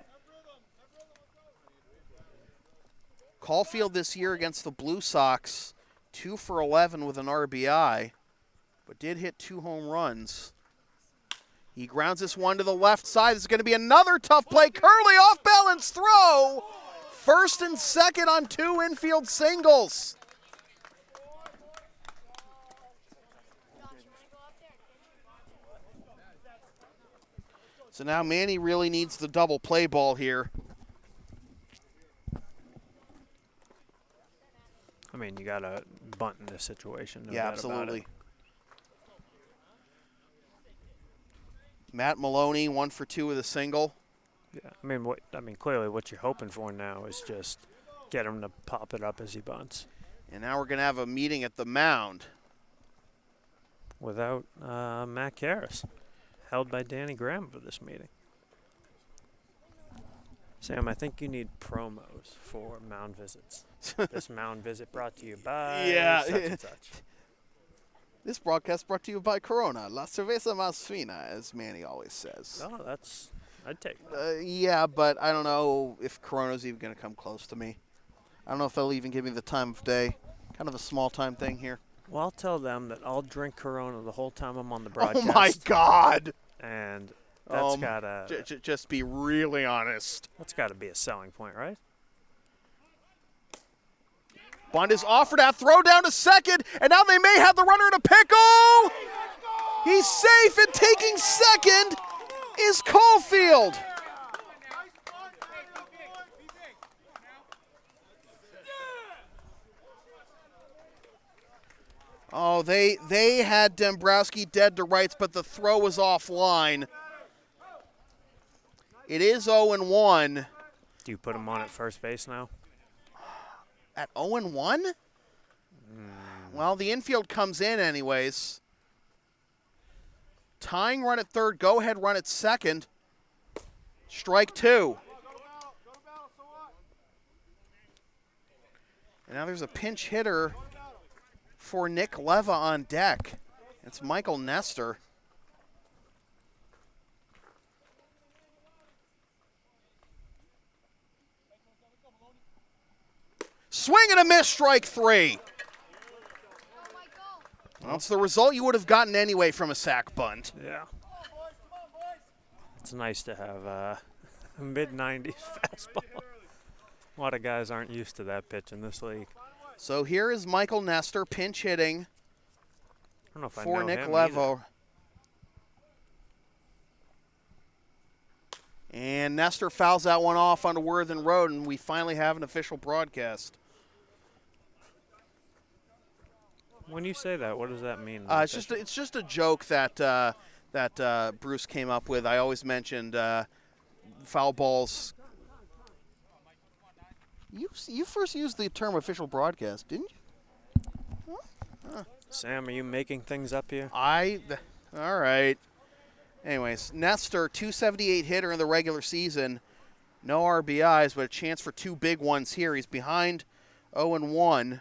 Caulfield this year against the Blue Sox, 2 for 11 with an RBI, but did hit 2 home runs. He grounds this one to the left side. This is going to be another tough play. Curley off balance throw. First and second on 2 infield singles. So now Manny really needs the double play ball here. I mean, you got to bunt in this situation. No Yeah, doubt absolutely. about it. Matt Maloney 1 for 2 with a single. Yeah, I mean, clearly what you're hoping for now is just get him to pop it up as he bunts. And now we're going to have a meeting at the mound. Without Matt Karras, held by Danny Graham for this meeting. Sam, I think you need promos for mound visits. This mound visit brought to you by such and such. This broadcast brought to you by Corona, La Cerveza Más Fina, as Manny always says. Oh, I'd take that. Yeah, but I don't know if Corona's even going to come close to me. I don't know if they'll even give me the time of day. Kind of a small time thing here. Well, I'll tell them that I'll drink Corona the whole time I'm on the broadcast. Oh, my God. And that's got to just be really honest. That's got to be a selling point, right? Bunt is offered at throw down to second, and now they may have the runner to pickle. He's safe, and taking second is Caulfield. Oh, they had Dombrowski dead to rights, but the throw was offline. It is 0-1. Do you put him on at first base now? At 0-1? Well, the infield comes in anyways. Tying run at third, go-ahead run at second. Strike 2. And now there's a pinch hitter for Nick Leva on deck. It's Michael Nestor. Swing and a miss, strike 3. Well, it's the result you would have gotten anyway from a sack bunt. Yeah. It's nice to have a mid-90s fastball. A lot of guys aren't used to that pitch in this league. So here is Michael Nestor pinch hitting for Nick Levo. And Nestor fouls that one off onto Worthen Road, and we finally have an official broadcast. When you say that, what does that mean? It's just a joke that Bruce came up with. I always mentioned foul balls. You first used the term official broadcast, didn't you? Sam, are you making things up here? All right. Anyways, Nestor, 278 hitter in the regular season. No RBIs, but a chance for 2 big ones here. He's behind 0-1.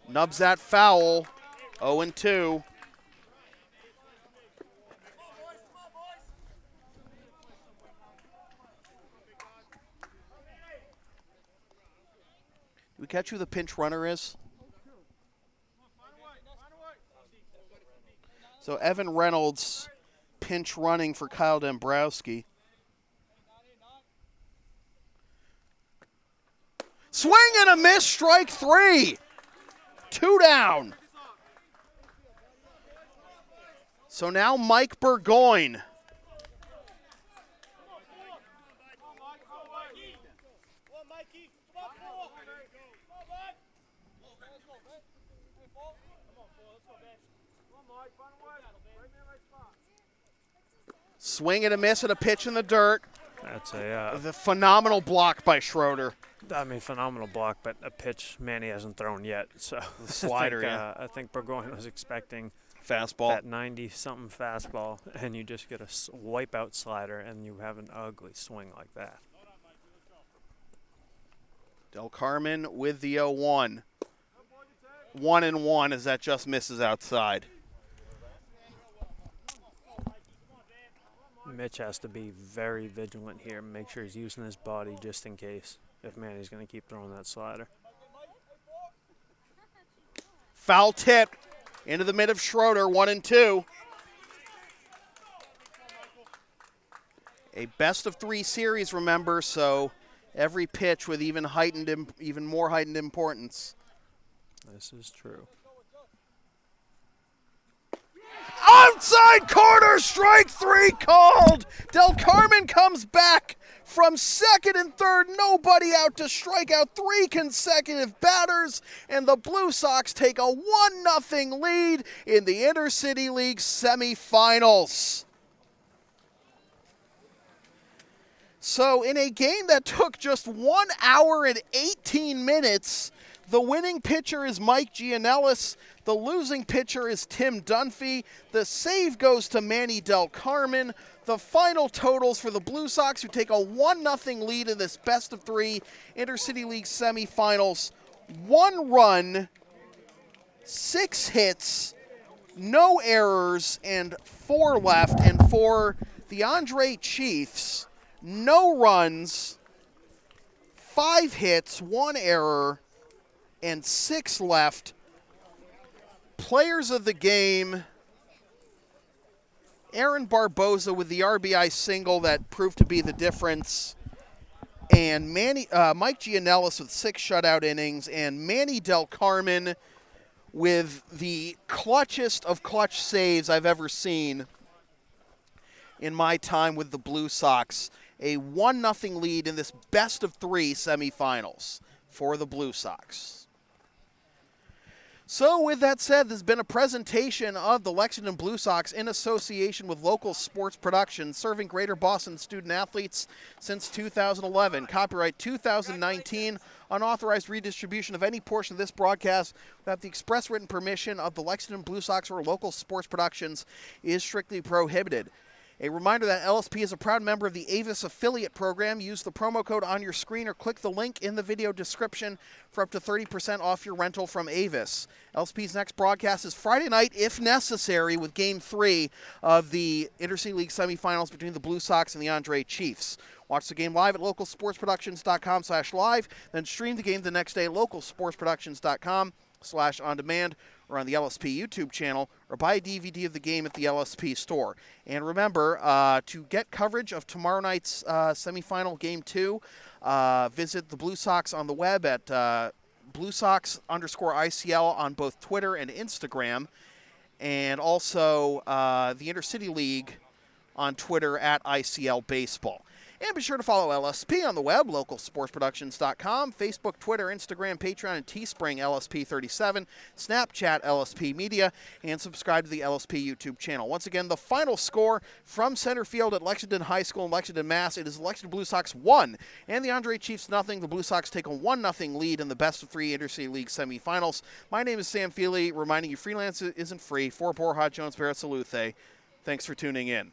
Nubs that foul. 0-2. Did we catch who the pinch runner is? So Evan Reynolds pinch running for Kyle Dombrowski. Swing and a miss, strike 3. 2 down. So now Mike Burgoyne. Swing and a miss and a pitch in the dirt. That's the phenomenal block by Schroeder. I mean, phenomenal block, but a pitch Manny hasn't thrown yet. So the slider, I think Burgoyne was expecting fastball, that 90-something fastball, and you just get a wipeout slider, and you have an ugly swing like that. Del Carmen with the 0-1. 1-1 as that just misses outside. Mitch has to be very vigilant here, make sure he's using his body just in case if Manny's going to keep throwing that slider. Foul tip into the mid of Schroeder, 1-2. A best-of-3 series, remember, so every pitch with even more heightened importance. This is true. Outside corner, strike 3 called. Del Carmen comes back from second and third. Nobody out to strike out 3 consecutive batters. And the Blue Sox take a 1-0 lead in the Intercity League semifinals. So in a game that took just 1 hour and 18 minutes, the winning pitcher is Mike Gianellis. The losing pitcher is Tim Dunphy. The save goes to Manny Del Carmen. The final totals for the Blue Sox, who take a 1-0 lead in this best-of-3 Intercity League semifinals. 1 run, 6 hits, no errors, and 4 left. And for the Andre Chiefs, no runs, 5 hits, 1 error, and 6 left. Players of the game, Aaron Barboza with the RBI single that proved to be the difference, and Mike Gianellis with 6 shutout innings, and Manny Del Carmen with the clutchest of clutch saves I've ever seen in my time with the Blue Sox. A 1-0 lead in this best-of-3 semifinals for the Blue Sox. So with that said, this has been a presentation of the Lexington Blue Sox in association with Local Sports Productions, serving Greater Boston student-athletes since 2011. Copyright 2019. Unauthorized redistribution of any portion of this broadcast without the express written permission of the Lexington Blue Sox or Local Sports Productions is strictly prohibited. A reminder that LSP is a proud member of the Avis affiliate program. Use the promo code on your screen or click the link in the video description for up to 30% off your rental from Avis. LSP's next broadcast is Friday night, if necessary, with Game 3 of the Intercity League semifinals between the Blue Sox and the Andre Chiefs. Watch the game live at localsportsproductions.com/live, then stream the game the next day at localsportsproductions.com/on-demand or on the LSP YouTube channel, or buy a DVD of the game at the LSP store. And remember, to get coverage of tomorrow night's semifinal Game 2, visit the Blue Sox on the web at BlueSox_ICL on both Twitter and Instagram, and also the Intercity League on Twitter at ICL Baseball. And be sure to follow LSP on the web, localsportsproductions.com, Facebook, Twitter, Instagram, Patreon, and Teespring LSP37, Snapchat LSP Media, and subscribe to the LSP YouTube channel. Once again, the final score from center field at Lexington High School in Lexington, Mass. It is the Lexington Blue Sox 1 and the Andre Chiefs nothing. The Blue Sox take a 1-0 lead in the best-of-3 Interstate League semifinals. My name is Sam Feely, reminding you freelance isn't free. For Borja Jones, Barrett Saluthe. Thanks for tuning in.